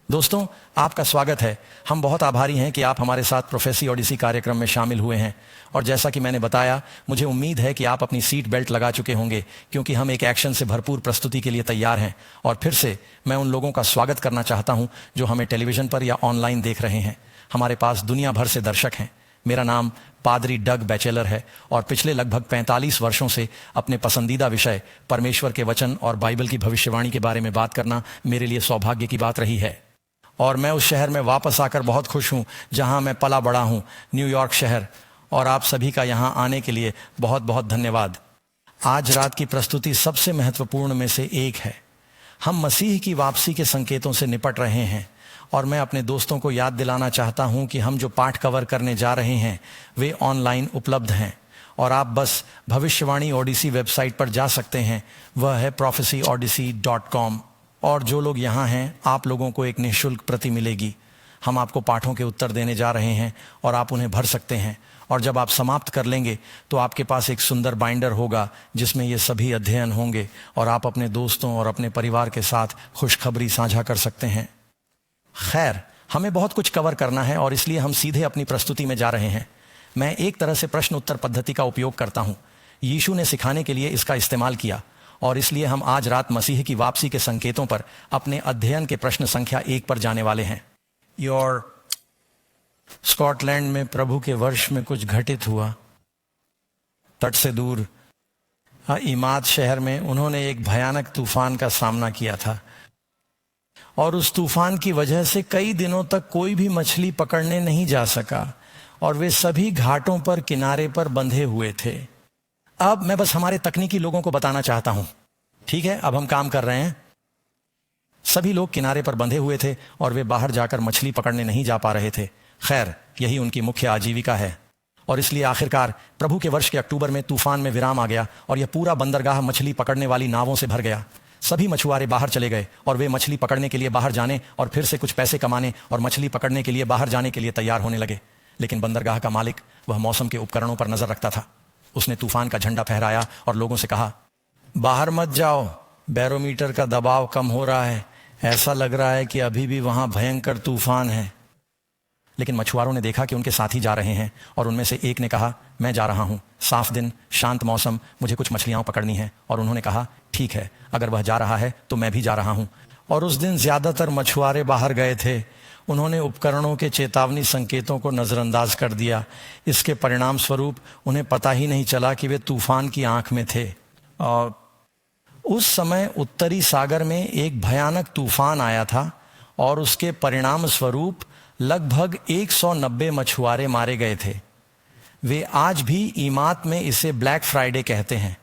दोस्तों, आपका स्वागत है। हम बहुत आभारी हैं कि आप हमारे साथ प्रोफेसी ओडिसी कार्यक्रम में शामिल हुए हैं। और जैसा कि मैंने बताया, मुझे उम्मीद है कि आप अपनी सीट बेल्ट लगा चुके होंगे, क्योंकि हम एक एक्शन से भरपूर प्रस्तुति के लिए तैयार हैं। और फिर से मैं उन लोगों का स्वागत करना चाहता हूं जो हमें टेलीविजन पर या ऑनलाइन देख रहे हैं। हमारे पास दुनिया भर से दर्शक हैं। मेरा नाम पादरी डग बैचेलर है और पिछले लगभग 45 वर्षों से अपने पसंदीदा विषय परमेश्वर के वचन और बाइबल की भविष्यवाणी के बारे में बात करना मेरे लिए सौभाग्य की बात रही है। और मैं उस शहर में वापस आकर बहुत खुश हूं जहां मैं पला बड़ा हूं, न्यूयॉर्क शहर। और आप सभी का यहां आने के लिए बहुत बहुत धन्यवाद। आज रात की प्रस्तुति सबसे महत्वपूर्ण में से एक है। हम मसीह की वापसी के संकेतों से निपट रहे हैं और मैं अपने दोस्तों को याद दिलाना चाहता हूं कि हम जो पाठ कवर करने जा रहे हैं वे ऑनलाइन उपलब्ध हैं और आप बस भविष्यवाणी ओडिसी वेबसाइट पर जा सकते हैं। वह है prophecyodyssey.com। और जो लोग यहाँ हैं, आप लोगों को एक निःशुल्क प्रति मिलेगी। हम आपको पाठों के उत्तर देने जा रहे हैं और आप उन्हें भर सकते हैं। और जब आप समाप्त कर लेंगे तो आपके पास एक सुंदर बाइंडर होगा जिसमें ये सभी अध्ययन होंगे और आप अपने दोस्तों और अपने परिवार के साथ खुशखबरी साझा कर सकते हैं। खैर, हमें बहुत कुछ कवर करना है और इसलिए हम सीधे अपनी प्रस्तुति में जा रहे हैं। मैं एक तरह से प्रश्न उत्तर पद्धति का उपयोग करता हूँ। यीशु ने सिखाने के लिए इसका इस्तेमाल किया और इसलिए हम आज रात मसीह की वापसी के संकेतों पर अपने अध्ययन के प्रश्न संख्या 1 पर जाने वाले हैं। स्कॉटलैंड में प्रभु के वर्ष में कुछ घटित हुआ। तट से दूर इमाद शहर में उन्होंने एक भयानक तूफान का सामना किया था और उस तूफान की वजह से कई दिनों तक कोई भी मछली पकड़ने नहीं जा सका और वे सभी घाटों पर किनारे पर बंधे हुए थे। अब मैं बस हमारे तकनीकी लोगों को बताना चाहता हूं। ठीक है, अब हम काम कर रहे हैं। सभी लोग किनारे पर बंधे हुए थे और वे बाहर जाकर मछली पकड़ने नहीं जा पा रहे थे। खैर, यही उनकी मुख्य आजीविका है और इसलिए आखिरकार प्रभु के वर्ष के अक्टूबर में तूफान में विराम आ गया और यह पूरा बंदरगाह मछली पकड़ने वाली नावों से भर गया। सभी मछुआरे बाहर चले गए और वे मछली पकड़ने के लिए बाहर जाने और फिर से कुछ पैसे कमाने और मछली पकड़ने के लिए बाहर जाने के लिए तैयार होने लगे। लेकिन बंदरगाह का मालिक वह मौसम के उपकरणों पर नजर रखता था। उसने तूफान का झंडा फहराया और लोगों से कहा, बाहर मत जाओ, बैरोमीटर का दबाव कम हो रहा है, ऐसा लग रहा है कि अभी भी वहां भयंकर तूफान है। लेकिन मछुआरों ने देखा कि उनके साथी जा रहे हैं और उनमें से एक ने कहा, मैं जा रहा हूं, साफ दिन, शांत मौसम, मुझे कुछ मछलियां पकड़नी है। और उन्होंने कहा, ठीक है, अगर वह जा रहा है तो मैं भी जा रहा हूं। और उस दिन ज्यादातर मछुआरे बाहर गए थे। उन्होंने उपकरणों के चेतावनी संकेतों को नजरअंदाज कर दिया। इसके परिणाम स्वरूप उन्हें पता ही नहीं चला कि वे तूफान की आंख में थे। और उस समय उत्तरी सागर में एक भयानक तूफान आया था और उसके परिणाम स्वरूप लगभग 190 मछुआरे मारे गए थे। वे आज भी ईमात में इसे ब्लैक फ्राइडे कहते हैं।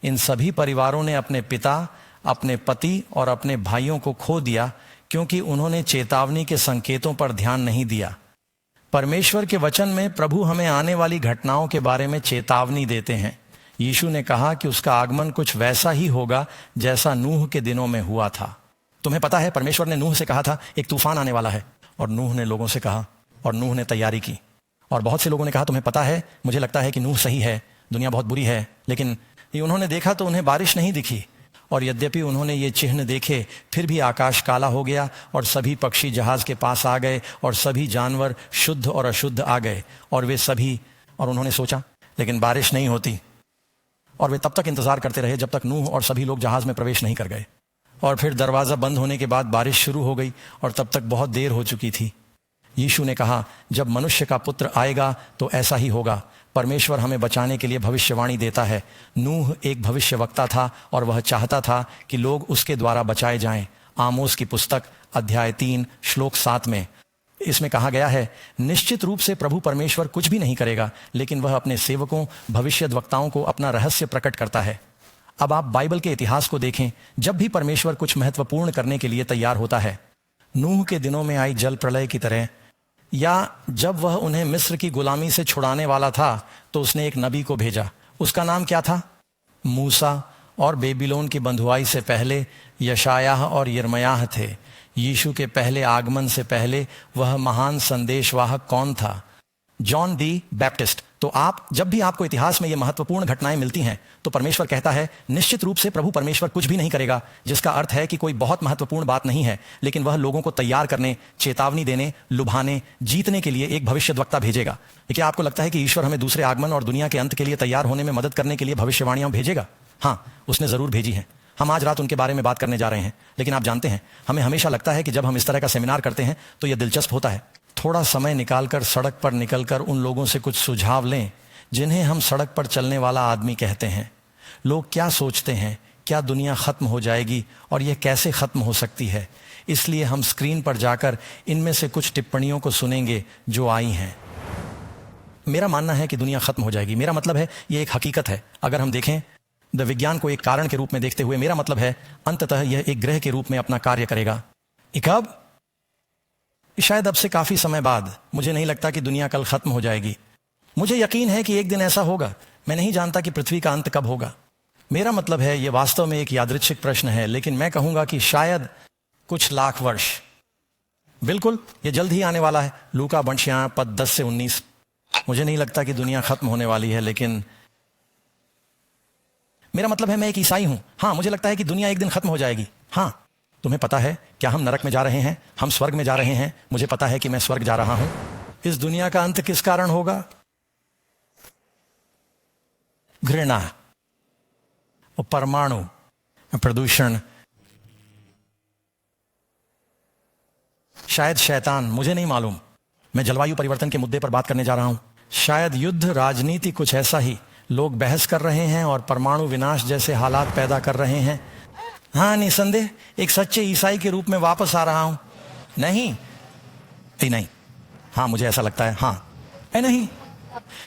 इन सभी परिवारों ने अपने पिता, अपने पति और अपने भाइयों को खो दिया क्योंकि उन्होंने चेतावनी के संकेतों पर ध्यान नहीं दिया। परमेश्वर के वचन में प्रभु हमें आने वाली घटनाओं के बारे में चेतावनी देते हैं। यीशु ने कहा कि उसका आगमन कुछ वैसा ही होगा जैसा नूह के दिनों में हुआ था। तुम्हें पता है, परमेश्वर ने नूह से कहा था एक तूफान आने वाला है, और नूह ने लोगों से कहा और नूह ने तैयारी की। और बहुत से लोगों ने कहा, तुम्हें पता है, मुझे लगता है कि नूह सही है, दुनिया बहुत बुरी है। लेकिन उन्होंने देखा तो उन्हें बारिश नहीं दिखी और यद्यपि उन्होंने ये चिन्ह देखे, फिर भी आकाश काला हो गया और सभी पक्षी जहाज के पास आ गए और सभी जानवर शुद्ध और अशुद्ध आ गए और वे सभी, और उन्होंने सोचा लेकिन बारिश नहीं होती। और वे तब तक इंतजार करते रहे जब तक नूह और सभी लोग जहाज में प्रवेश नहीं कर गए। और फिर दरवाजा बंद होने के बाद बारिश शुरू हो गई और तब तक बहुत देर हो चुकी थी। यीशु ने कहा, जब मनुष्य का पुत्र आएगा तो ऐसा ही होगा। परमेश्वर हमें बचाने के लिए भविष्यवाणी देता है। नूह एक भविष्यवक्ता था और वह चाहता था कि लोग उसके द्वारा बचाए जाएं। आमोस की पुस्तक अध्याय 3 श्लोक 7 में इसमें कहा गया है, निश्चित रूप से प्रभु परमेश्वर कुछ भी नहीं करेगा, लेकिन वह अपने सेवकों भविष्यद्वक्ताओं को अपना रहस्य प्रकट करता है। अब आप बाइबल के इतिहास को देखें। जब भी परमेश्वर कुछ महत्वपूर्ण करने के लिए तैयार होता है, नूह के दिनों में आई जल प्रलय की तरह, या जब वह उन्हें मिस्र की गुलामी से छुड़ाने वाला था तो उसने एक नबी को भेजा। उसका नाम क्या था? मूसा। और बेबीलोन की बंधुआई से पहले यशायाह और यिर्मयाह थे। यीशु के पहले आगमन से पहले वह महान संदेशवाहक कौन था? John the Baptist. तो आप जब भी आपको इतिहास में ये महत्वपूर्ण घटनाएं मिलती हैं तो परमेश्वर कहता है निश्चित रूप से प्रभु परमेश्वर कुछ भी नहीं करेगा, जिसका अर्थ है कि कोई बहुत महत्वपूर्ण बात नहीं है, लेकिन वह लोगों को तैयार करने, चेतावनी देने, लुभाने, जीतने के लिए एक भविष्यद्वक्ता भेजेगा। क्या आपको लगता है कि ईश्वर हमें दूसरे आगमन और दुनिया के अंत के लिए तैयार होने में मदद करने के लिए भविष्यवाणियां भेजेगा? हाँ, उसने जरूर भेजी हैं। हम आज रात उनके बारे में बात करने जा रहे हैं। लेकिन आप जानते हैं, हमें हमेशा लगता है कि जब हम इस तरह का सेमिनार करते हैं तो यह दिलचस्प होता है। थोड़ा समय निकालकर सड़क पर निकलकर उन लोगों से कुछ सुझाव लें जिन्हें हम सड़क पर चलने वाला आदमी कहते हैं। लोग क्या सोचते हैं, क्या दुनिया खत्म हो जाएगी और यह कैसे खत्म हो सकती है? इसलिए हम स्क्रीन पर जाकर इनमें से कुछ टिप्पणियों को सुनेंगे जो आई हैं। मेरा मानना है कि दुनिया खत्म हो जाएगी। मेरा मतलब है यह एक हकीकत है। अगर हम देखें विज्ञान को एक कारण के रूप में देखते हुए, मेरा मतलब है अंततः यह एक ग्रह के रूप में अपना कार्य करेगा। कब? शायद अब से काफी समय बाद। मुझे नहीं लगता कि दुनिया कल खत्म हो जाएगी। मुझे यकीन है कि एक दिन ऐसा होगा। मैं नहीं जानता कि पृथ्वी का अंत कब होगा। मेरा मतलब है यह वास्तव में एक यादृच्छिक प्रश्न है, लेकिन मैं कहूंगा कि शायद कुछ लाख वर्ष। बिल्कुल, यह जल्द ही आने वाला है। लूका वंशियां पद 10 से 19। मुझे नहीं लगता कि दुनिया खत्म होने वाली है, लेकिन मेरा मतलब है मैं एक ईसाई हूं। हाँ, मुझे लगता है कि दुनिया एक दिन खत्म हो जाएगी। हाँ, तुम्हें पता है क्या हम नरक में जा रहे हैं? हम स्वर्ग में जा रहे हैं। मुझे पता है कि मैं स्वर्ग जा रहा हूं। इस दुनिया का अंत किस कारण होगा? घृणा, परमाणु प्रदूषण, शायद शैतान, मुझे नहीं मालूम। मैं जलवायु परिवर्तन के मुद्दे पर बात करने जा रहा हूं। शायद युद्ध, राजनीति, कुछ ऐसा ही। लोग बहस कर रहे हैं और परमाणु विनाश जैसे हालात पैदा कर रहे हैं। हाँ, निसंदेह एक सच्चे ईसाई के रूप में वापस आ रहा हूं। नहीं, हाँ, मुझे ऐसा लगता है। हाँ, नहीं,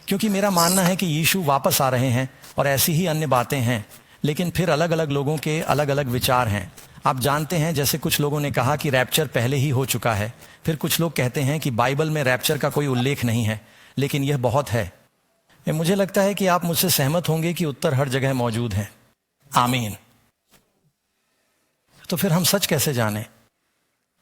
क्योंकि मेरा मानना है कि यीशु वापस आ रहे हैं और ऐसी ही अन्य बातें हैं। लेकिन फिर अलग अलग लोगों के अलग अलग विचार हैं। आप जानते हैं, जैसे कुछ लोगों ने कहा कि रैप्चर पहले ही हो चुका है। फिर कुछ लोग कहते हैं कि बाइबल में रैप्चर का कोई उल्लेख नहीं है, लेकिन यह बहुत है। मुझे लगता है कि आप मुझसे सहमत होंगे कि उत्तर हर जगह मौजूद है। आमीन। तो फिर हम सच कैसे जाने?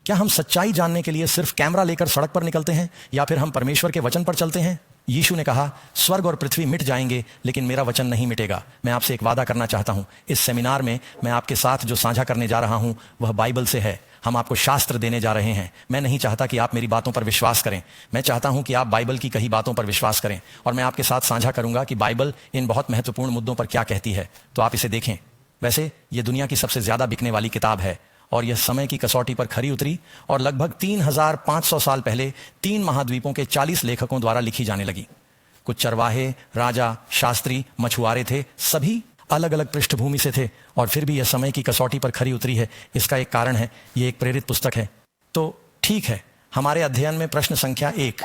क्या हम सच्चाई जानने के लिए सिर्फ कैमरा लेकर सड़क पर निकलते हैं, या फिर हम परमेश्वर के वचन पर चलते हैं? यीशु ने कहा, स्वर्ग और पृथ्वी मिट जाएंगे लेकिन मेरा वचन नहीं मिटेगा। मैं आपसे एक वादा करना चाहता हूं। इस सेमिनार में मैं आपके साथ जो साझा करने जा रहा हूं वह बाइबल से है। हम आपको शास्त्र देने जा रहे हैं। मैं नहीं चाहता कि आप मेरी बातों पर विश्वास करें। मैं चाहता हूं कि आप बाइबल की कही बातों पर विश्वास करें, और मैं आपके साथ साझा करूंगा कि बाइबल इन बहुत महत्वपूर्ण मुद्दों पर क्या कहती है। तो आप इसे देखें। वैसे यह दुनिया की सबसे ज्यादा बिकने वाली किताब है, और यह समय की कसौटी पर खरी उतरी और लगभग 3500 साल पहले 3 महाद्वीपों के 40 लेखकों द्वारा लिखी जाने लगी। कुछ चरवाहे, राजा, शास्त्री, मछुआरे थे। सभी अलग अलग पृष्ठभूमि से थे, और फिर भी यह समय की कसौटी पर खरी उतरी है। इसका एक कारण है, यह एक प्रेरित पुस्तक है। तो ठीक है, हमारे अध्ययन में प्रश्न संख्या 1,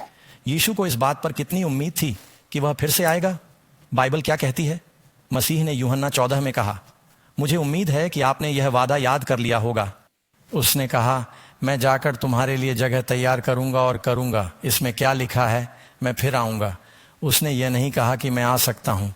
यीशु को इस बात पर कितनी उम्मीद थी कि वह फिर से आएगा? बाइबल क्या कहती है? मसीह ने यूहन्ना 14 में कहा, मुझे उम्मीद है कि आपने यह वादा याद कर लिया होगा। उसने कहा, मैं जाकर तुम्हारे लिए जगह तैयार करूंगा और करूंगा। इसमें क्या लिखा है? मैं फिर आऊंगा। उसने यह नहीं कहा कि मैं आ सकता हूं।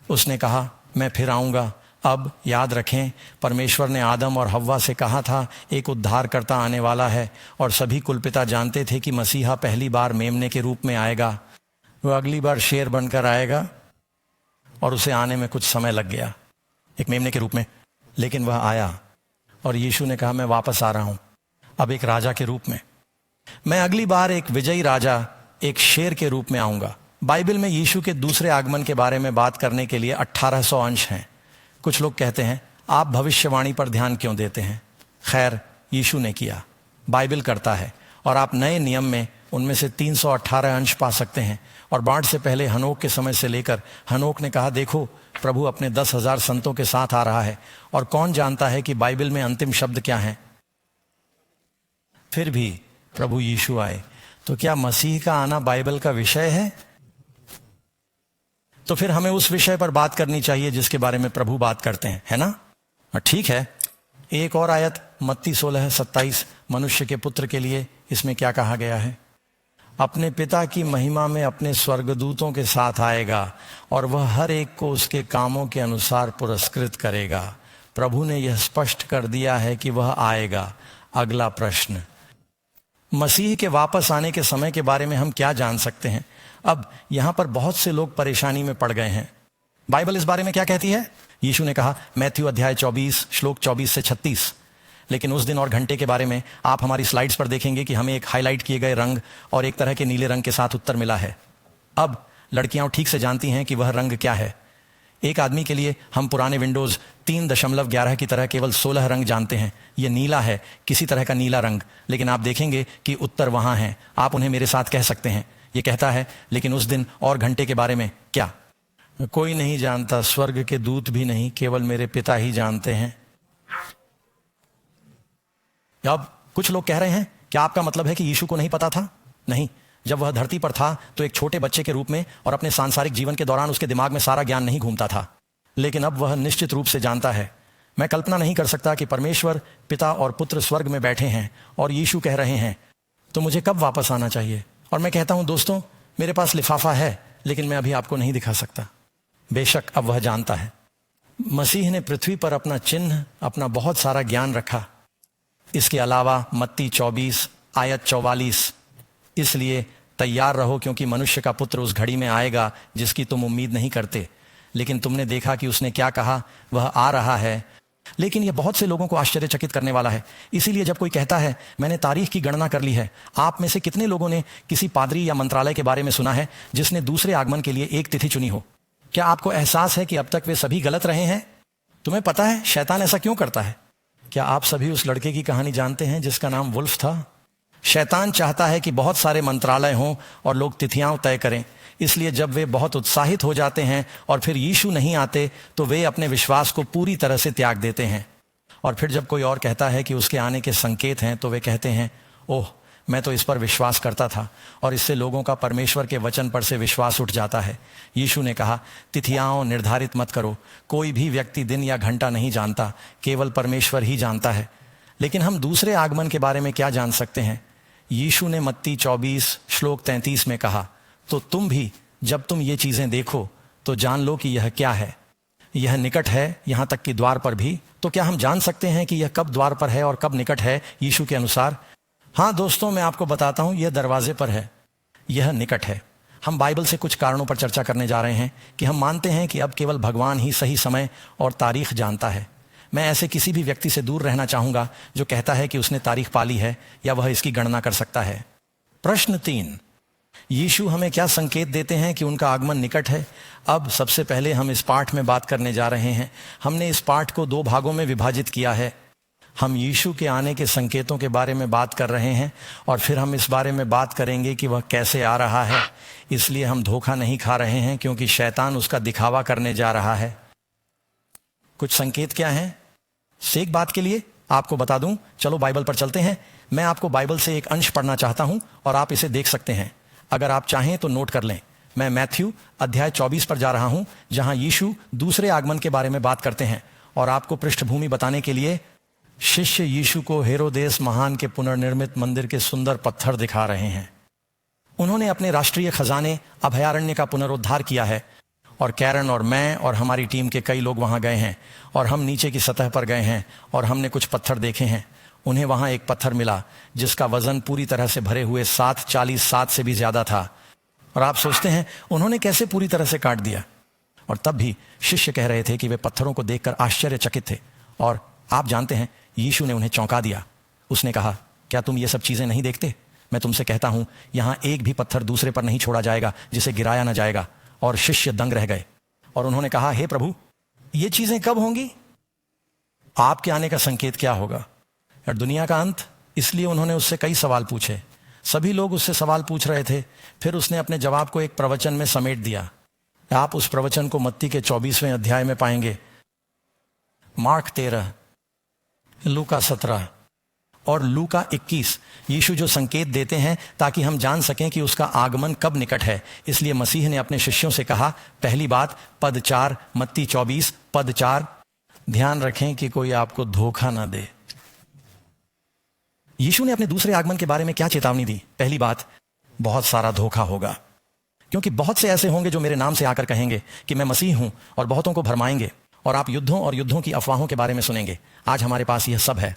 उसने कहा, मैं फिर आऊंगा। अब याद रखें, परमेश्वर ने आदम और हव्वा से कहा था एक उद्धारकर्ता आने वाला है, और सभी कुलपिता जानते थे कि मसीहा पहली बार मेमने के रूप में आएगा। वह अगली बार शेर बनकर आएगा, और उसे आने में कुछ समय लग गया, एक मेमने के रूप में, लेकिन वह आया। और यीशु ने कहा, मैं वापस आ रहा हूं, अब एक राजा के रूप में। मैं अगली बार एक विजयी राजा, एक शेर के रूप में आऊंगा। बाइबल में यीशु के दूसरे आगमन के बारे में बात करने के लिए 1800 अंश हैं। कुछ लोग कहते हैं, आप भविष्यवाणी पर ध्यान क्यों देते हैं? खैर, यीशु ने किया, बाइबल करता है, और आप नए नियम में उनमें से 318 अंश पा सकते हैं। और बाढ़ से पहले हनोक के समय से लेकर, हनोक ने कहा, देखो प्रभु अपने 10,000 संतों के साथ आ रहा है। और कौन जानता है कि बाइबल में अंतिम शब्द क्या है? फिर भी प्रभु यीशु आए। तो क्या मसीह का आना बाइबल का विषय है? तो फिर हमें उस विषय पर बात करनी चाहिए जिसके बारे में प्रभु बात करते हैं, है ना? ठीक है, एक और आयत, मत्ती 16:27, मनुष्य के पुत्र के लिए इसमें क्या कहा गया है? अपने पिता की महिमा में अपने स्वर्गदूतों के साथ आएगा, और वह हर एक को उसके कामों के अनुसार पुरस्कृत करेगा। प्रभु ने यह स्पष्ट कर दिया है कि वह आएगा। अगला प्रश्न, मसीह के वापस आने के समय के बारे में हम क्या जान सकते हैं? अब यहां पर बहुत से लोग परेशानी में पड़ गए हैं। बाइबल इस बारे में क्या कहती है? यीशु ने कहा, मैथ्यू अध्याय 24 श्लोक 24 से 36। लेकिन उस दिन और घंटे के बारे में आप हमारी स्लाइड्स पर देखेंगे कि हमें एक हाईलाइट किए गए रंग और एक तरह के नीले रंग के साथ उत्तर मिला है। अब लड़कियां ठीक से जानती हैं कि वह रंग क्या है। एक आदमी के लिए हम पुराने विंडोज 3.11 की तरह केवल 16 रंग जानते हैं। यह नीला है, किसी तरह का नीला रंग। लेकिन आप देखेंगे कि उत्तर वहां है। आप उन्हें मेरे साथ कह सकते हैं। यह कहता है, लेकिन उस दिन और घंटे के बारे में क्या? कोई नहीं जानता, स्वर्ग के दूत भी नहीं, केवल मेरे पिता ही जानते हैं। अब कुछ लोग कह रहे हैं, क्या आपका मतलब है कि यीशु को नहीं पता था? नहीं, जब वह धरती पर था तो एक छोटे बच्चे के रूप में और अपने सांसारिक जीवन के दौरान उसके दिमाग में सारा ज्ञान नहीं घूमता था। लेकिन अब वह निश्चित रूप से जानता है। मैं कल्पना नहीं कर सकता कि परमेश्वर पिता और पुत्र स्वर्ग में बैठे हैं और यीशु कह रहे हैं, तो मुझे कब वापस आना चाहिए? और मैं कहता हूं, दोस्तों, मेरे पास लिफाफा है, लेकिन मैं अभी आपको नहीं दिखा सकता। बेशक अब वह जानता है। मसीह ने पृथ्वी पर अपना चिन्ह, अपना बहुत सारा ज्ञान रखा। इसके अलावा मत्ती 24 आयत 44, इसलिए तैयार रहो क्योंकि मनुष्य का पुत्र उस घड़ी में आएगा जिसकी तुम उम्मीद नहीं करते। लेकिन तुमने देखा कि उसने क्या कहा, वह आ रहा है। लेकिन यह बहुत से लोगों को आश्चर्यचकित करने वाला है। इसीलिए जब कोई कहता है, मैंने तारीख की गणना कर ली है, आप में से कितने लोगों ने किसी पादरी या मंत्रालय के बारे में सुना है जिसने दूसरे आगमन के लिए एक तिथि चुनी हो? क्या आपको एहसास है कि अब तक वे सभी गलत रहे हैं? तुम्हें पता है शैतान ऐसा क्यों करता है? क्या आप सभी उस लड़के की कहानी जानते हैं जिसका नाम वुल्फ था? शैतान चाहता है कि बहुत सारे मंत्रालय हों और लोग तिथियां तय करें। इसलिए जब वे बहुत उत्साहित हो जाते हैं और फिर यीशु नहीं आते तो वे अपने विश्वास को पूरी तरह से त्याग देते हैं। और फिर जब कोई और कहता है कि उसके आने के संकेत हैं तो वे कहते हैं, ओह, मैं तो इस पर विश्वास करता था। और इससे लोगों का परमेश्वर के वचन पर से विश्वास उठ जाता है। यीशु ने कहा, तिथियां निर्धारित मत करो। कोई भी व्यक्ति दिन या घंटा नहीं जानता, केवल परमेश्वर ही जानता है। लेकिन हम दूसरे आगमन के बारे में क्या जान सकते हैं? यीशु ने मत्ती 24 श्लोक 33 में कहा, तो तुम भी जब तुम ये चीजें देखो तो जान लो कि यह क्या है। यह निकट है, यहां तक कि द्वार पर भी। तो क्या हम जान सकते हैं कि यह कब द्वार पर है और कब निकट है यीशु के अनुसार? हाँ दोस्तों, मैं आपको बताता हूं, यह दरवाजे पर है, यह निकट है। हम बाइबल से कुछ कारणों पर चर्चा करने जा रहे हैं कि हम मानते हैं कि अब केवल भगवान ही सही समय और तारीख जानता है। मैं ऐसे किसी भी व्यक्ति से दूर रहना चाहूंगा जो कहता है कि उसने तारीख पाली है या वह इसकी गणना कर सकता है। प्रश्न 3, यीशु हमें क्या संकेत देते हैं कि उनका आगमन निकट है? अब सबसे पहले हम इस पाठ में बात करने जा रहे हैं। हमने इस पाठ को 2 भागों में विभाजित किया है। हम यीशु के आने के संकेतों के बारे में बात कर रहे हैं और फिर हम इस बारे में बात करेंगे कि वह कैसे आ रहा है। इसलिए हम धोखा नहीं खा रहे हैं क्योंकि शैतान उसका दिखावा करने जा रहा है। कुछ संकेत क्या हैं? एक बात के लिए आपको बता दूं, चलो बाइबल पर चलते हैं। मैं आपको बाइबल से एक अंश पढ़ना चाहता हूं और आप इसे देख सकते हैं। अगर आप चाहें तो नोट कर लें। मैं मैथ्यू अध्याय 24 पर जा रहा हूं जहां यीशु दूसरे आगमन के बारे में बात करते हैं। और आपको पृष्ठभूमि बताने के लिए शिष्य यीशु को हेरोदेस महान के पुनर्निर्मित मंदिर के सुंदर पत्थर दिखा रहे हैं। उन्होंने अपने राष्ट्रीय खजाने अभयारण्य का पुनरुद्धार किया है और कैरन और मैं और हमारी टीम के कई लोग वहां गए हैं और हम नीचे की सतह पर गए हैं और हमने कुछ पत्थर देखे हैं। उन्हें वहां एक पत्थर मिला जिसका वजन पूरी तरह से भरे हुए 747 से भी ज्यादा था। और आप सोचते हैं उन्होंने कैसे पूरी तरह से काट दिया? और तब भी शिष्य कह रहे थे कि वे पत्थरों को देखकर आश्चर्यचकित थे। और आप जानते हैं, यीशु ने उन्हें चौंका दिया। उसने कहा, क्या तुम ये सब चीजें नहीं देखते? मैं तुमसे कहता हूं, यहां एक भी पत्थर दूसरे पर नहीं छोड़ा जाएगा जिसे गिराया न जाएगा। और शिष्य दंग रह गए और उन्होंने कहा, हे प्रभु, ये चीजें कब होंगी? आपके आने का संकेत क्या होगा? और दुनिया का अंत? इसलिए उन्होंने उससे कई सवाल पूछे। सभी लोग उससे सवाल पूछ रहे थे। फिर उसने अपने जवाब को एक प्रवचन में समेट दिया। आप उस प्रवचन को मत्ती के 24वें अध्याय में पाएंगे। मार्क 13, लूका 17 और लूका 21 यीशु जो संकेत देते हैं ताकि हम जान सकें कि उसका आगमन कब निकट है। इसलिए मसीह ने अपने शिष्यों से कहा, पहली बात, पद 4 मत्ती 24 पद 4, ध्यान रखें कि कोई आपको धोखा ना दे। यीशु ने अपने दूसरे आगमन के बारे में क्या चेतावनी दी? पहली बात, बहुत सारा धोखा होगा, क्योंकि बहुत से ऐसे होंगे जो मेरे नाम से आकर कहेंगे कि मैं मसीह हूं और बहुतों को भरमाएंगे। और आप युद्धों और युद्धों की अफवाहों के बारे में सुनेंगे। आज हमारे पास यह सब है।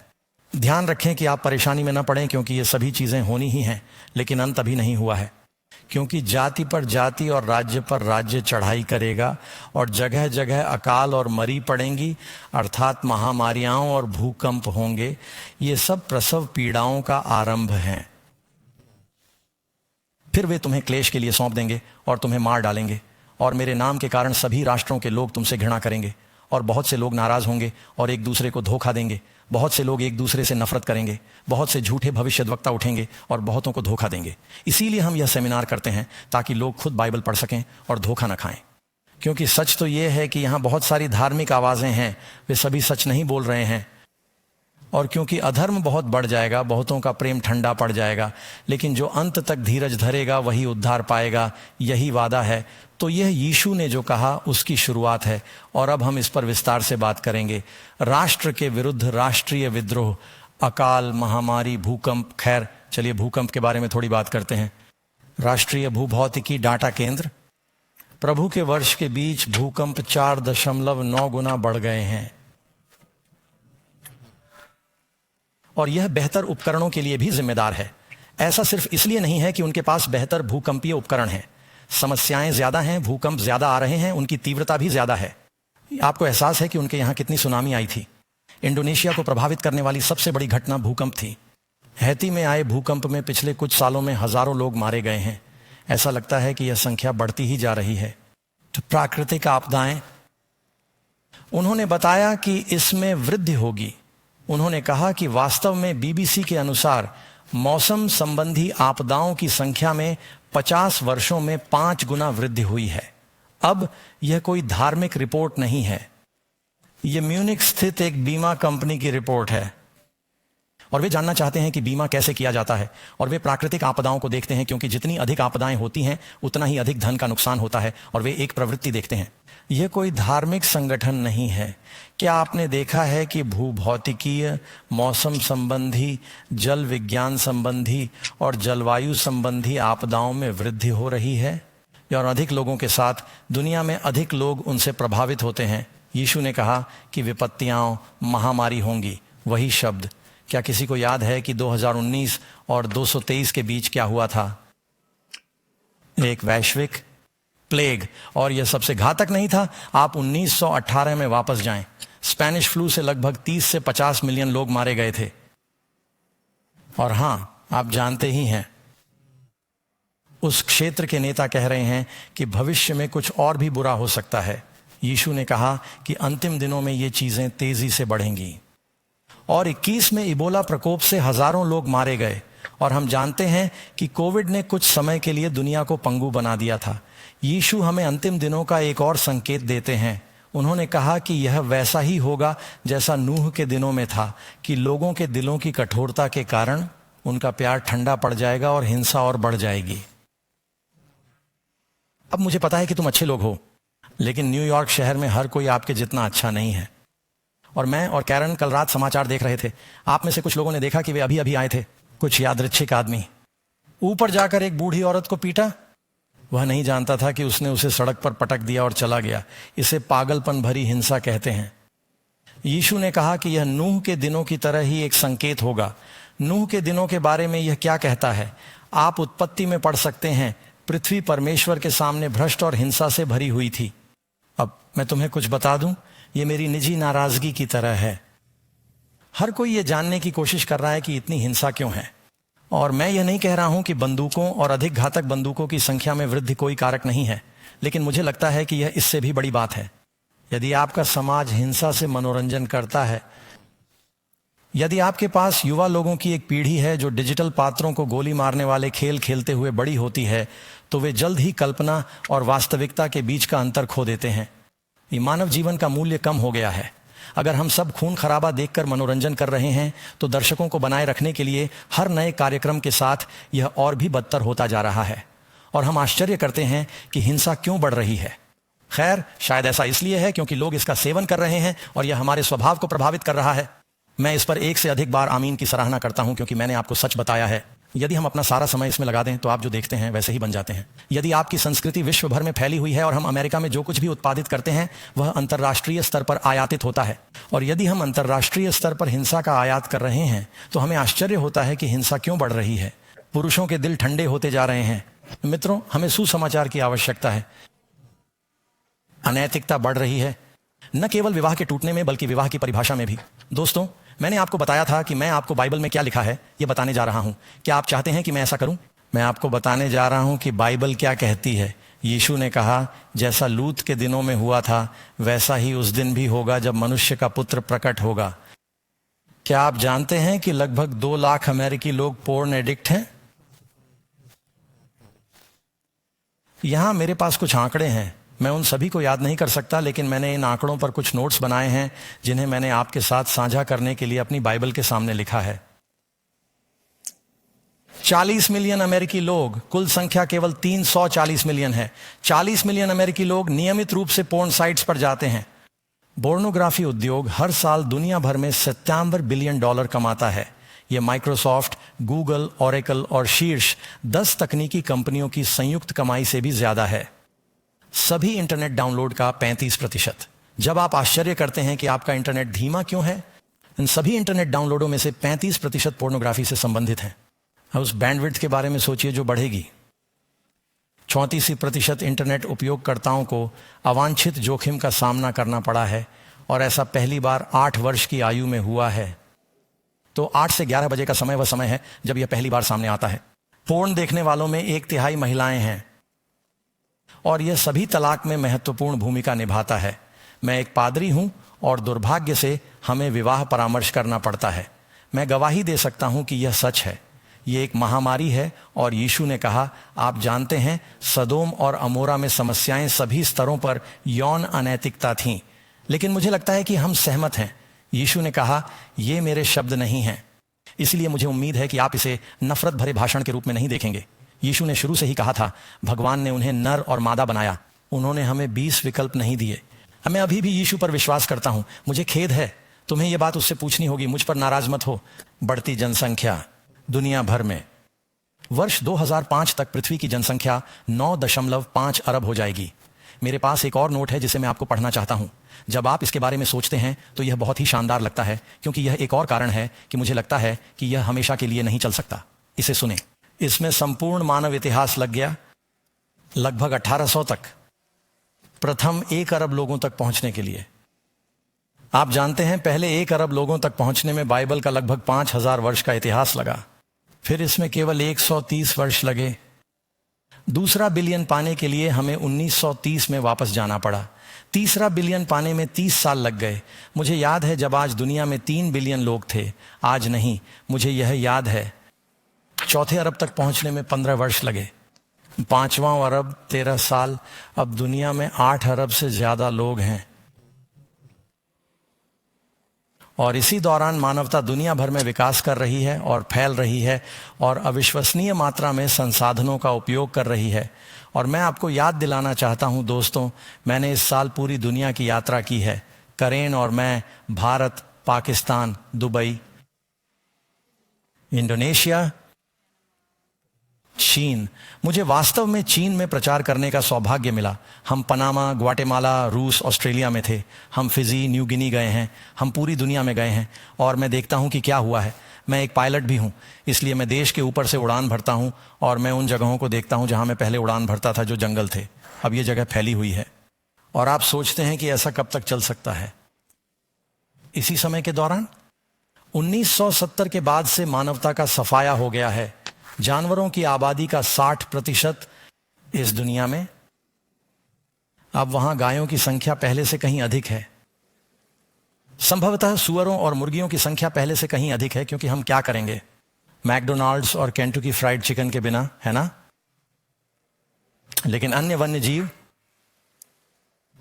ध्यान रखें कि आप परेशानी में न पड़ें क्योंकि ये सभी चीजें होनी ही हैं, लेकिन अंत अभी नहीं हुआ है। क्योंकि जाति पर जाति और राज्य पर राज्य चढ़ाई करेगा और जगह जगह अकाल और मरी पड़ेंगी, अर्थात महामारियां और भूकंप होंगे। ये सब प्रसव पीड़ाओं का आरंभ है। फिर वे तुम्हें क्लेश के लिए सौंप देंगे और तुम्हें मार डालेंगे, और मेरे नाम के कारण सभी राष्ट्रों के लोग तुमसे घृणा करेंगे, और बहुत से लोग नाराज होंगे और एक दूसरे को धोखा देंगे। बहुत से लोग एक दूसरे से नफरत करेंगे, बहुत से झूठे भविष्यद्वक्ता उठेंगे और बहुतों को धोखा देंगे। इसीलिए हम यह सेमिनार करते हैं ताकि लोग खुद बाइबल पढ़ सकें और धोखा न खाएं। क्योंकि सच तो यह है कि यहाँ बहुत सारी धार्मिक आवाजें हैं, वे सभी सच नहीं बोल रहे हैं। और क्योंकि अधर्म बहुत बढ़ जाएगा, बहुतों का प्रेम ठंडा पड़ जाएगा, लेकिन जो अंत तक धीरज धरेगा वही उद्धार पाएगा, यही वादा है। तो यह यीशु ने जो कहा उसकी शुरुआत है, और अब हम इस पर विस्तार से बात करेंगे। राष्ट्र के विरुद्ध राष्ट्रीय विद्रोह, अकाल, महामारी, भूकंप। खैर, चलिए भूकंप के बारे में थोड़ी बात करते हैं। राष्ट्रीय भूभौतिकी डाटा केंद्र, प्रभु के वर्ष के बीच भूकंप 4.9 गुना बढ़ गए हैं। और यह बेहतर उपकरणों के लिए भी जिम्मेदार है। ऐसा सिर्फ इसलिए नहीं है कि उनके पास बेहतर भूकंपीय उपकरण हैं। समस्याएं ज्यादा हैं, भूकंप ज्यादा आ रहे हैं, उनकी तीव्रता भी ज्यादा है। आपको एहसास है कि उनके यहां कितनी सुनामी आई थी। इंडोनेशिया को प्रभावित करने वाली सबसे बड़ी घटना भूकंप थी। हैती में आए भूकंप में पिछले कुछ सालों में हजारों लोग मारे गए हैं। ऐसा लगता है कि यह संख्या बढ़ती ही जा रही है। तो प्राकृतिक आपदाएं, उन्होंने बताया कि इसमें वृद्धि होगी। उन्होंने कहा कि वास्तव में बीबीसी के अनुसार मौसम संबंधी आपदाओं की संख्या में 50 वर्षों में 5 गुना वृद्धि हुई है। अब यह कोई धार्मिक रिपोर्ट नहीं है, यह म्यूनिख स्थित एक बीमा कंपनी की रिपोर्ट है। और वे जानना चाहते हैं कि बीमा कैसे किया जाता है, और वे प्राकृतिक आपदाओं को देखते हैं, क्योंकि जितनी अधिक आपदाएं होती हैं उतना ही अधिक धन का नुकसान होता है, और वे एक प्रवृत्ति देखते हैं। यह कोई धार्मिक संगठन नहीं है। क्या आपने देखा है कि भूभौतिकीय, मौसम संबंधी, जल विज्ञान संबंधी और जलवायु संबंधी आपदाओं में वृद्धि हो रही है, और अधिक लोगों के साथ दुनिया में अधिक लोग उनसे प्रभावित होते हैं। यीशु ने कहा कि विपत्तियां, महामारी होंगी, वही शब्द। क्या किसी को याद है कि 2019 और 223 के बीच क्या हुआ था? एक वैश्विक प्लेग, और यह सबसे घातक नहीं था। आप 1918 में वापस जाएं। स्पेनिश फ्लू से लगभग 30 से 50 मिलियन लोग मारे गए थे। और हां, आप जानते ही हैं, उस क्षेत्र के नेता कह रहे हैं कि भविष्य में कुछ और भी बुरा हो सकता है। यीशु ने कहा कि अंतिम दिनों में ये चीजें तेजी से बढ़ेंगी। और 21 में इबोला प्रकोप से हजारों लोग मारे गए, और हम जानते हैं कि कोविड ने कुछ समय के लिए दुनिया को पंगु बना दिया था। यीशु हमें अंतिम दिनों का एक और संकेत देते हैं। उन्होंने कहा कि यह वैसा ही होगा जैसा नूह के दिनों में था, कि लोगों के दिलों की कठोरता के कारण उनका प्यार ठंडा पड़ जाएगा और हिंसा और बढ़ जाएगी। अब मुझे पता है कि तुम अच्छे लोग हो, लेकिन न्यूयॉर्क शहर में हर कोई आपके जितना अच्छा नहीं है। और मैं और कैरन कल रात समाचार देख रहे थे। आप में से कुछ लोगों ने देखा कि वे अभी अभी आए थे। कुछ यादृच्छिक आदमी ऊपर जाकर एक बूढ़ी औरत को पीटा। वह नहीं जानता था कि उसने उसे सड़क पर पटक दिया और चला गया। इसे पागलपन भरी हिंसा कहते हैं। यीशु ने कहा कि यह नूह के दिनों की तरह ही एक संकेत होगा। नूह के दिनों के बारे में यह क्या कहता है? आप उत्पत्ति में पढ़ सकते हैं, पृथ्वी परमेश्वर के सामने भ्रष्ट और हिंसा से भरी हुई थी। अब मैं तुम्हें कुछ बता दूं, ये मेरी निजी नाराजगी की तरह है। हर कोई ये जानने की कोशिश कर रहा है कि इतनी हिंसा क्यों है। और मैं ये नहीं कह रहा हूं कि बंदूकों और अधिक घातक बंदूकों की संख्या में वृद्धि कोई कारक नहीं है, लेकिन मुझे लगता है कि यह इससे भी बड़ी बात है। यदि आपका समाज हिंसा से मनोरंजन करता है, यदि आपके पास युवा लोगों की एक पीढ़ी है जो डिजिटल पात्रों को गोली मारने वाले खेल खेलते हुए बड़ी होती है, तो वे जल्द ही कल्पना और वास्तविकता के बीच का अंतर खो देते हैं। ये मानव जीवन का मूल्य कम हो गया है। अगर हम सब खून खराबा देखकर मनोरंजन कर रहे हैं, तो दर्शकों को बनाए रखने के लिए हर नए कार्यक्रम के साथ यह और भी बदतर होता जा रहा है। और हम आश्चर्य करते हैं कि हिंसा क्यों बढ़ रही है। खैर, शायद ऐसा इसलिए है क्योंकि लोग इसका सेवन कर रहे हैं और यह हमारे स्वभाव को प्रभावित कर रहा है। मैं इस पर एक से अधिक बार आमीन की सराहना करता हूं, क्योंकि मैंने आपको सच बताया है। यदि हम अपना सारा समय इसमें लगा दें, तो आप जो देखते हैं वैसे ही बन जाते हैं। यदि आपकी संस्कृति विश्व भर में फैली हुई है और हम अमेरिका में जो कुछ भी उत्पादित करते हैं वह अंतर्राष्ट्रीय स्तर पर आयातित होता है, और यदि हम अंतर्राष्ट्रीय स्तर पर हिंसा का आयात कर रहे हैं, तो हमें आश्चर्य होता है कि हिंसा क्यों बढ़ रही है। पुरुषों के दिल ठंडे होते जा रहे हैं, मित्रों, हमें सुसमाचार की आवश्यकता है। अनैतिकता बढ़ रही है, न केवल विवाह के टूटने में बल्कि विवाह की परिभाषा में भी। दोस्तों, मैंने आपको बताया था कि मैं आपको बाइबल में क्या लिखा है यह बताने जा रहा हूं। क्या आप चाहते हैं कि मैं ऐसा करूं? मैं आपको बताने जा रहा हूं कि बाइबल क्या कहती है। यीशु ने कहा, जैसा लूत के दिनों में हुआ था वैसा ही उस दिन भी होगा जब मनुष्य का पुत्र प्रकट होगा। क्या आप जानते हैं कि लगभग 2 लाख अमेरिकी लोग पोर्न एडिक्ट हैं? यहां मेरे पास कुछ आंकड़े हैं, मैं उन सभी को याद नहीं कर सकता, लेकिन मैंने इन आंकड़ों पर कुछ नोट्स बनाए हैं जिन्हें मैंने आपके साथ साझा करने के लिए अपनी बाइबल के सामने लिखा है। 40 मिलियन अमेरिकी लोग, कुल संख्या केवल 340 मिलियन है। 40 मिलियन अमेरिकी लोग नियमित रूप से पोर्न साइट्स पर जाते हैं। पोर्नोग्राफी उद्योग हर साल दुनिया भर में $97 बिलियन कमाता है। यह माइक्रोसॉफ्ट, गूगल, ओरेकल और शीर्ष 10 तकनीकी कंपनियों की संयुक्त कमाई से भी ज्यादा है। सभी इंटरनेट डाउनलोड का 35%। जब आप आश्चर्य करते हैं कि आपका इंटरनेट धीमा क्यों है, इन सभी इंटरनेट डाउनलोडों में से 35% पोर्नोग्राफी से संबंधित हैं। उस बैंडविड्थ के बारे में सोचिए जो बढ़ेगी। 34% इंटरनेट उपयोगकर्ताओं को अवांछित जोखिम का सामना करना पड़ा है और ऐसा पहली बार 8 वर्ष की आयु में हुआ है। तो 8 से 11 बजे का समय वह समय है जब यह पहली बार सामने आता है। पोर्न देखने वालों में 1/3 महिलाएं हैं और यह सभी तलाक में महत्वपूर्ण भूमिका निभाता है। मैं एक पादरी हूं और दुर्भाग्य से हमें विवाह परामर्श करना पड़ता है। मैं गवाही दे सकता हूं कि यह सच है। यह एक महामारी है और यीशु ने कहा, आप जानते हैं, सदोम और अमोरा में समस्याएं सभी स्तरों पर यौन अनैतिकता थीं। लेकिन मुझे लगता है कि हम सहमत हैं। यीशु ने कहा, ये मेरे शब्द नहीं हैं, इसलिए मुझे उम्मीद है कि आप इसे नफरत भरे भाषण के रूप में नहीं देखेंगे। यीशु ने शुरू से ही कहा था, भगवान ने उन्हें नर और मादा बनाया, उन्होंने हमें 20 विकल्प नहीं दिए। मैं अभी भी यीशु पर विश्वास करता हूं। मुझे खेद है, तुम्हें यह बात उससे पूछनी होगी, मुझ पर नाराज मत हो। बढ़ती जनसंख्या दुनिया भर में वर्ष 2005 तक पृथ्वी की जनसंख्या 9.5 अरब हो जाएगी। मेरे पास एक और नोट है जिसे मैं आपको पढ़ना चाहता हूं। जब आप इसके बारे में सोचते हैं तो यह बहुत ही शानदार लगता है, क्योंकि यह एक और कारण है कि मुझे लगता है कि यह हमेशा के लिए नहीं चल सकता। इसे सुने। इसमें संपूर्ण मानव इतिहास लग गया, लगभग 1800 तक, प्रथम 1 अरब लोगों तक पहुंचने के लिए। आप जानते हैं, पहले 1 अरब लोगों तक पहुंचने में बाइबल का लगभग 5000 वर्ष का इतिहास लगा। फिर इसमें केवल 130 वर्ष लगे। दूसरा बिलियन पाने के लिए हमें 1930 में वापस जाना पड़ा। तीसरा बिलियन पाने में 30 साल लग गए। मुझे याद है जब आज दुनिया में 3 बिलियन लोग थे, आज नहीं, मुझे यह याद है। चौथे अरब तक पहुंचने में 15 वर्ष लगे। 5वां अरब 13 साल। अब दुनिया में 8 अरब से ज्यादा लोग हैं और इसी दौरान मानवता दुनिया भर में विकास कर रही है और फैल रही है और अविश्वसनीय मात्रा में संसाधनों का उपयोग कर रही है। और मैं आपको याद दिलाना चाहता हूं दोस्तों, मैंने इस साल पूरी दुनिया की यात्रा की है। करेन और मैं भारत, पाकिस्तान, दुबई, इंडोनेशिया, चीन। मुझे वास्तव में चीन में प्रचार करने का सौभाग्य मिला। हम पनामा, ग्वाटेमाला, रूस, ऑस्ट्रेलिया में थे। हम फिजी, न्यू गिनी गए हैं। हम पूरी दुनिया में गए हैं और मैं देखता हूं कि क्या हुआ है। मैं एक पायलट भी हूं, इसलिए मैं देश के ऊपर से उड़ान भरता हूं और मैं उन जगहों को देखता हूं जहां मैं पहले उड़ान भरता था, जो जंगल थे। अब ये जगह फैली हुई है और आप सोचते हैं कि ऐसा कब तक चल सकता है। इसी समय के दौरान 1970 के बाद से मानवता का सफाया हो गया है। जानवरों की आबादी का 60% इस दुनिया में। अब वहां गायों की संख्या पहले से कहीं अधिक है। संभवतः सुअरों और मुर्गियों की संख्या पहले से कहीं अधिक है, क्योंकि हम क्या करेंगे मैकडोनाल्ड्स और केंटुकी फ्राइड चिकन के बिना, है ना? लेकिन अन्य वन्य जीव,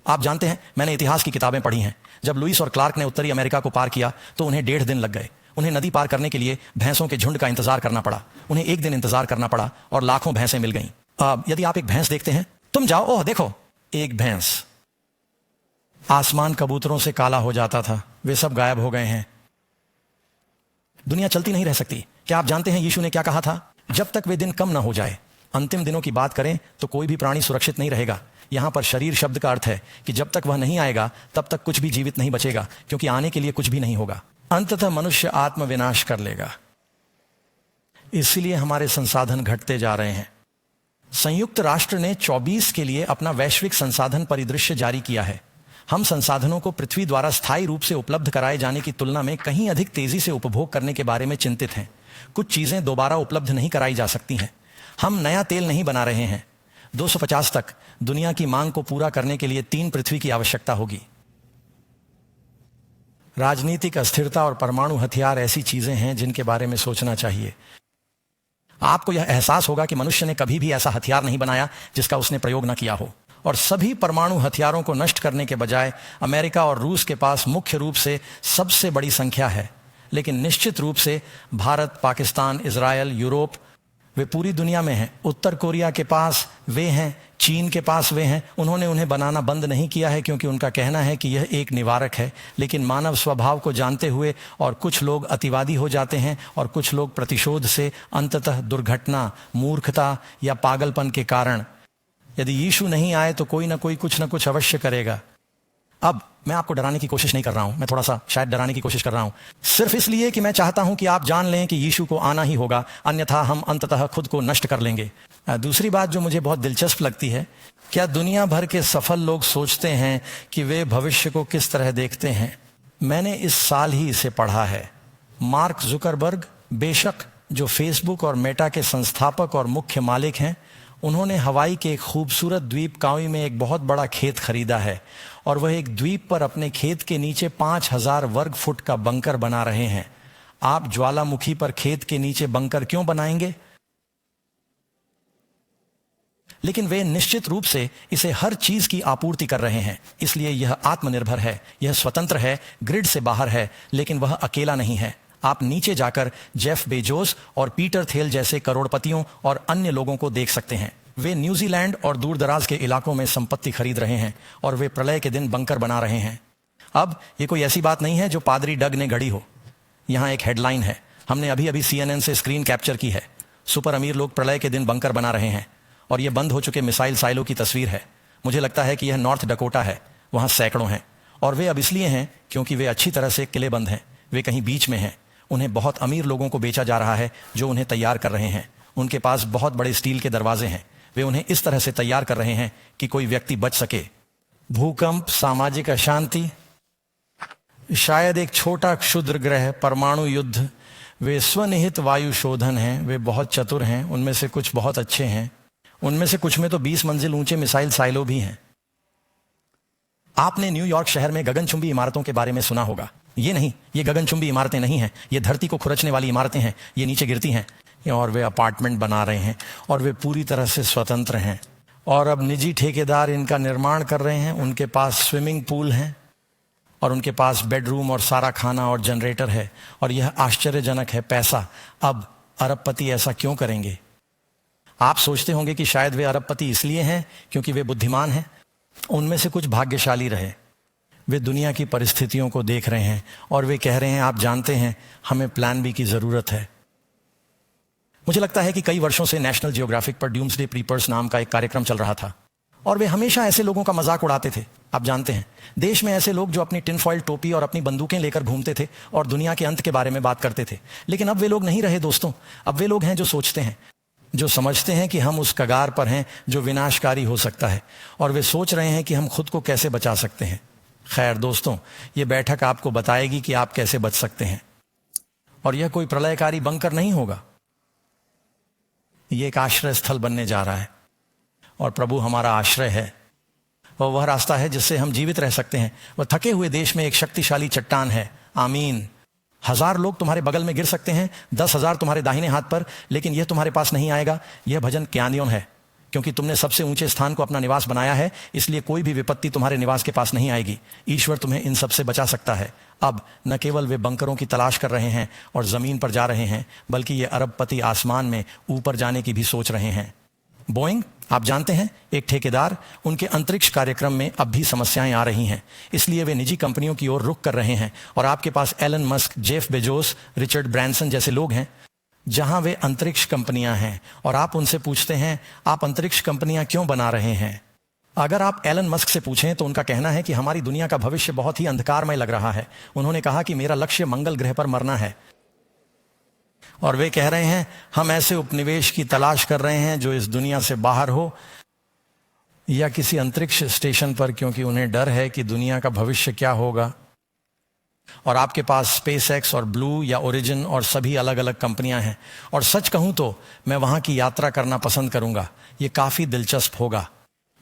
आप जानते हैं, मैंने इतिहास की किताबें पढ़ी हैं। जब लुईस और क्लार्क ने उत्तरी अमेरिका को पार किया तो उन्हें 1.5 दिन लग गए। उन्हें नदी पार करने के लिए भैंसों के झुंड का इंतजार करना पड़ा। उन्हें 1 दिन इंतजार करना पड़ा और लाखों भैंसें मिल गईं। यदि आप एक भैंस देखते हैं, तुम जाओ, ओह देखो, एक भैंस। आसमान कबूतरों से काला हो जाता था, वे सब गायब हो गए हैं। दुनिया चलती नहीं रह सकती। क्या आप जानते हैं यीशु ने क्या कहा था? जब तक वे दिन कम ना हो जाए। अंतिम दिनों की बात करें तो कोई भी प्राणी सुरक्षित नहीं रहेगा। यहां पर शरीर शब्द का अर्थ है कि जब तक वह नहीं आएगा तब तक कुछ भी जीवित नहीं बचेगा, क्योंकि आने के लिए कुछ भी नहीं होगा। अंततः मनुष्य आत्मविनाश कर लेगा। इसलिए हमारे संसाधन घटते जा रहे हैं। संयुक्त राष्ट्र ने 24 के लिए अपना वैश्विक संसाधन परिदृश्य जारी किया है। हम संसाधनों को पृथ्वी द्वारा स्थायी रूप से उपलब्ध कराए जाने की तुलना में कहीं अधिक तेजी से उपभोग करने के बारे में चिंतित हैं। कुछ चीजें दोबारा उपलब्ध नहीं कराई जा सकती हैं। हम नया तेल नहीं बना रहे हैं। 250 तक दुनिया की मांग को पूरा करने के लिए 3 पृथ्वी की आवश्यकता होगी। राजनीतिक अस्थिरता और परमाणु हथियार ऐसी चीजें हैं जिनके बारे में सोचना चाहिए। आपको यह एहसास होगा कि मनुष्य ने कभी भी ऐसा हथियार नहीं बनाया जिसका उसने प्रयोग न किया हो, और सभी परमाणु हथियारों को नष्ट करने के बजाय अमेरिका और रूस के पास मुख्य रूप से सबसे बड़ी संख्या है। लेकिन निश्चित रूप से भारत, पाकिस्तान, इजरायल, यूरोप, वे पूरी दुनिया में हैं। उत्तर कोरिया के पास वे हैं, चीन के पास वे हैं। उन्होंने उन्हें बनाना बंद नहीं किया है क्योंकि उनका कहना है कि यह एक निवारक है। लेकिन मानव स्वभाव को जानते हुए और कुछ लोग अतिवादी हो जाते हैं और कुछ लोग प्रतिशोध से, अंततः दुर्घटना, मूर्खता या पागलपन के कारण। यदि यीशु नहीं आए तो कोई ना कोई कुछ ना कुछ अवश्य करेगा। अब मैं आपको डराने की कोशिश नहीं कर रहा हूं, मैं थोड़ा सा शायद डराने की कोशिश कर रहा हूं, सिर्फ इसलिए कि मैं चाहता हूं कि आप जान लें कि यीशु को आना ही होगा, अन्यथा हम अंततः खुद को नष्ट कर लेंगे। दूसरी बात जो मुझे बहुत दिलचस्प लगती है, क्या दुनिया भर के सफल लोग सोचते हैं कि वे भविष्य को किस तरह देखते हैं? मैंने इस साल ही इसे पढ़ा है। मार्क जुकरबर्ग, बेशक जो फेसबुक और मेटा के संस्थापक और मुख्य मालिक हैं, उन्होंने हवाई के एक खूबसूरत द्वीप काउई में एक बहुत बड़ा खेत खरीदा है और वह एक द्वीप पर अपने खेत के नीचे 5000 वर्ग फुट का बंकर बना रहे हैं। आप ज्वालामुखी पर खेत के नीचे बंकर क्यों बनाएंगे? लेकिन वे निश्चित रूप से इसे हर चीज की आपूर्ति कर रहे हैं, इसलिए यह आत्मनिर्भर है, यह स्वतंत्र है, ग्रिड से बाहर है, लेकिन वह अकेला नहीं है। आप नीचे जाकर जेफ बेजोस और पीटर थेल जैसे करोड़पतियों और अन्य लोगों को देख सकते हैं। वे न्यूजीलैंड और दूर दराज के इलाकों में संपत्ति खरीद रहे हैं और वे प्रलय के दिन बंकर बना रहे हैं। अब ये कोई ऐसी बात नहीं है जो पादरी डग ने गढ़ी हो। यहाँ एक हेडलाइन है, हमने अभी अभी CNN से स्क्रीन कैप्चर की है। सुपर अमीर लोग प्रलय के दिन बंकर बना रहे हैं और ये बंद हो चुके मिसाइल साइलों की तस्वीर है। मुझे लगता है कि यह नॉर्थ डकोटा है, वहाँ सैकड़ों हैं और वे अब इसलिए हैं क्योंकि वे अच्छी तरह से किलेबंद हैं। वे कहीं बीच में हैं। उन्हें बहुत अमीर लोगों को बेचा जा रहा है जो उन्हें तैयार कर रहे हैं। उनके पास बहुत बड़े स्टील के दरवाजे हैं। वे उन्हें इस तरह से तैयार कर रहे हैं कि कोई व्यक्ति बच सके। भूकंप, सामाजिक अशांति, शायद एक छोटा क्षुद्र ग्रह, परमाणु युद्ध, वे स्वनिहित वायु शोधन हैं। वे बहुत चतुर हैं, उनमें से कुछ बहुत अच्छे हैं, उनमें से कुछ में तो 20 मंजिल ऊंचे मिसाइल साइलो भी हैं। आपने न्यूयॉर्क शहर में गगनचुंबी इमारतों के बारे में सुना होगा। ये नहीं, ये गगनचुंबी इमारतें नहीं हैं, ये धरती को खुरचने वाली इमारतें हैं। ये नीचे गिरती हैं और वे अपार्टमेंट बना रहे हैं और वे पूरी तरह से स्वतंत्र हैं। और अब निजी ठेकेदार इनका निर्माण कर रहे हैं। उनके पास स्विमिंग पूल हैं और उनके पास बेडरूम और सारा खाना और जनरेटर है। और यह आश्चर्यजनक है, पैसा। अब अरबपति ऐसा क्यों करेंगे? आप सोचते होंगे कि शायद वे अरबपति इसलिए हैं क्योंकि वे बुद्धिमान हैं। उनमें से कुछ भाग्यशाली रहे। वे दुनिया की परिस्थितियों को देख रहे हैं और वे कह रहे हैं, आप जानते हैं, हमें प्लान बी की जरूरत है। मुझे लगता है कि कई वर्षों से नेशनल जियोग्राफिक पर ड्यूम्सडे प्रीपर्स नाम का एक कार्यक्रम चल रहा था और वे हमेशा ऐसे लोगों का मजाक उड़ाते थे। आप जानते हैं, देश में ऐसे लोग जो अपनी टिनफॉइल टोपी और अपनी बंदूकें लेकर घूमते थे और दुनिया के अंत के बारे में बात करते थे। लेकिन अब वे लोग नहीं रहे दोस्तों। अब वे लोग हैं जो सोचते हैं, जो समझते हैं कि हम उस कगार पर हैं जो विनाशकारी हो सकता है और वे सोच रहे हैं कि हम खुद को कैसे बचा सकते हैं। खैर दोस्तों, ये बैठक आपको बताएगी कि आप कैसे बच सकते हैं। और यह कोई प्रलयकारी बंकर नहीं होगा, ये एक आश्रय स्थल बनने जा रहा है और प्रभु हमारा आश्रय है। वह रास्ता है जिससे हम जीवित रह सकते हैं। वह थके हुए देश में एक शक्तिशाली चट्टान है। आमीन। 1000 लोग तुम्हारे बगल में गिर सकते हैं, 10,000 तुम्हारे दाहिने हाथ पर, लेकिन यह तुम्हारे पास नहीं आएगा। यह भजन क्यानियोन है। क्योंकि तुमने सबसे ऊंचे स्थान को अपना निवास बनाया है, इसलिए कोई भी विपत्ति तुम्हारे निवास के पास नहीं आएगी। ईश्वर तुम्हें इन सब से बचा सकता है। अब न केवल वे बंकरों की तलाश कर रहे हैं और जमीन पर जा रहे हैं, बल्कि ये अरबपति आसमान में ऊपर जाने की भी सोच रहे हैं। बोइंग, आप जानते हैं, एक ठेकेदार, उनके अंतरिक्ष कार्यक्रम में अब भी समस्याएं आ रही हैं, इसलिए वे निजी कंपनियों की ओर रुख कर रहे हैं। और आपके पास Elon Musk, Jeff Bezos, Richard Branson जैसे लोग हैं, जहां वे अंतरिक्ष कंपनियां हैं। और आप उनसे पूछते हैं, आप अंतरिक्ष कंपनियां क्यों बना रहे हैं? अगर आप एलन मस्क से पूछें तो उनका कहना है कि हमारी दुनिया का भविष्य बहुत ही अंधकारमय लग रहा है। उन्होंने कहा कि मेरा लक्ष्य मंगल ग्रह पर मरना है और वे कह रहे हैं हम ऐसे उपनिवेश की तलाश कर रहे हैं जो इस दुनिया से बाहर हो या किसी अंतरिक्ष स्टेशन पर, क्योंकि उन्हें डर है कि दुनिया का भविष्य क्या होगा। और आपके पास स्पेस एक्स और ब्लू या ओरिजिन और सभी अलग अलग कंपनियां हैं। और सच कहूं तो मैं वहां की यात्रा करना पसंद करूंगा, ये काफी दिलचस्प होगा।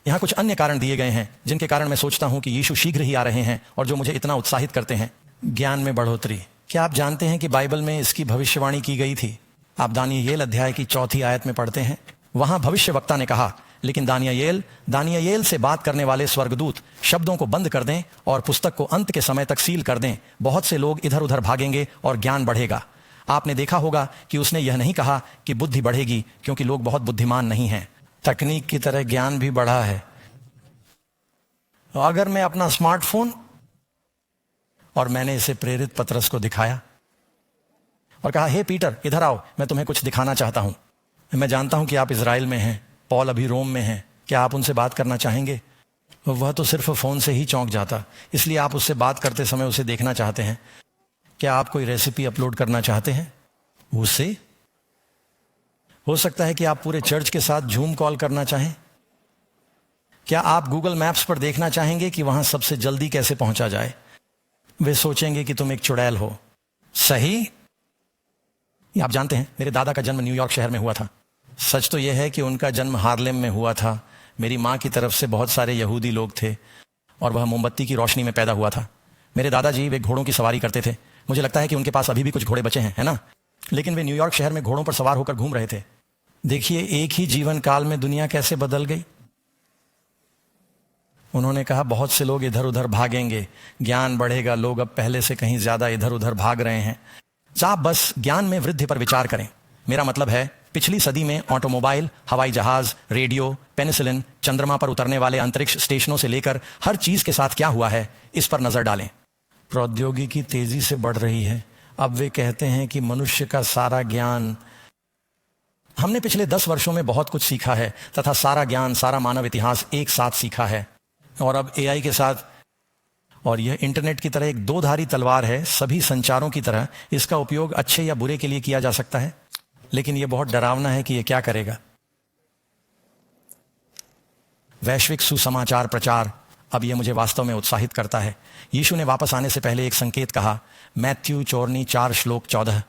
यहां कुछ अन्य कारण दिए गए हैं जिनके कारण मैं सोचता हूं कि यीशु शीघ्र ही आ रहे हैं और जो मुझे इतना उत्साहित करते हैं। ज्ञान में बढ़ोतरी। क्या आप जानते हैं कि बाइबल में इसकी भविष्यवाणी की गई थी? आप दानियेल अध्याय की 4 आयत में पढ़ते हैं, वहां भविष्यवक्ता ने कहा, लेकिन दानियेल से बात करने वाले स्वर्गदूत शब्दों को बंद कर दें और पुस्तक को अंत के समय तक सील कर दें। बहुत से लोग इधर उधर भागेंगे और ज्ञान बढ़ेगा। आपने देखा होगा कि उसने यह नहीं कहा कि बुद्धि बढ़ेगी, क्योंकि लोग बहुत बुद्धिमान नहीं हैं। तकनीक की तरह ज्ञान भी बढ़ा है। तो अगर मैं अपना स्मार्टफोन, और मैंने इसे प्रेरित पतरस को दिखाया और कहा, हे पीटर इधर आओ, मैं तुम्हें कुछ दिखाना चाहता हूं। मैं जानता हूं कि आप इजराइल में हैं, पॉल अभी रोम में हैं, क्या आप उनसे बात करना चाहेंगे? वह तो सिर्फ फोन से ही चौंक जाता, इसलिए आप उससे बात करते समय उसे देखना चाहते हैं। क्या आप कोई रेसिपी अपलोड करना चाहते हैं उससे? हो सकता है कि आप पूरे चर्च के साथ जूम कॉल करना चाहें। क्या आप गूगल मैप्स पर देखना चाहेंगे कि वहां सबसे जल्दी कैसे पहुंचा जाए? वे सोचेंगे कि तुम एक चुड़ैल हो। सही? आप जानते हैं मेरे दादा का जन्म न्यूयॉर्क शहर में हुआ था। सच तो यह है कि उनका जन्म हार्लेम में हुआ था। मेरी माँ की तरफ से बहुत सारे यहूदी लोग थे और वह मोमबत्ती की रोशनी में पैदा हुआ था। मेरे दादाजी वे घोड़ों की सवारी करते थे। मुझे लगता है कि उनके पास अभी भी कुछ घोड़े बचे हैं, है ना? लेकिन वे न्यूयॉर्क शहर में घोड़ों पर सवार होकर घूम रहे थे। देखिए एक ही जीवन काल में दुनिया कैसे बदल गई। उन्होंने कहा बहुत से लोग इधर उधर भागेंगे, ज्ञान बढ़ेगा, लोग अब पहले से कहीं ज्यादा इधर उधर भाग रहे हैं। आप बस ज्ञान में वृद्धि पर विचार करें। मेरा मतलब है पिछली सदी में ऑटोमोबाइल, हवाई जहाज, रेडियो, पेनिसिलिन, चंद्रमा पर उतरने वाले अंतरिक्ष स्टेशनों से लेकर हर चीज के साथ क्या हुआ है, इस पर नजर डालें। प्रौद्योगिकी तेजी से बढ़ रही है। अब वे कहते हैं कि मनुष्य का सारा ज्ञान, हमने पिछले 10 वर्षों में बहुत कुछ सीखा है तथा सारा ज्ञान, सारा मानव इतिहास एक साथ सीखा है। और अब एआई के साथ, और यह इंटरनेट की तरह एक दोधारी तलवार है। सभी संचारों की तरह इसका उपयोग अच्छे या बुरे के लिए किया जा सकता है, लेकिन यह बहुत डरावना है कि यह क्या करेगा। वैश्विक सुसमाचार प्रचार, अब यह मुझे वास्तव में उत्साहित करता है। यीशु ने वापस आने से पहले एक संकेत कहा, मैथ्यू 4:14,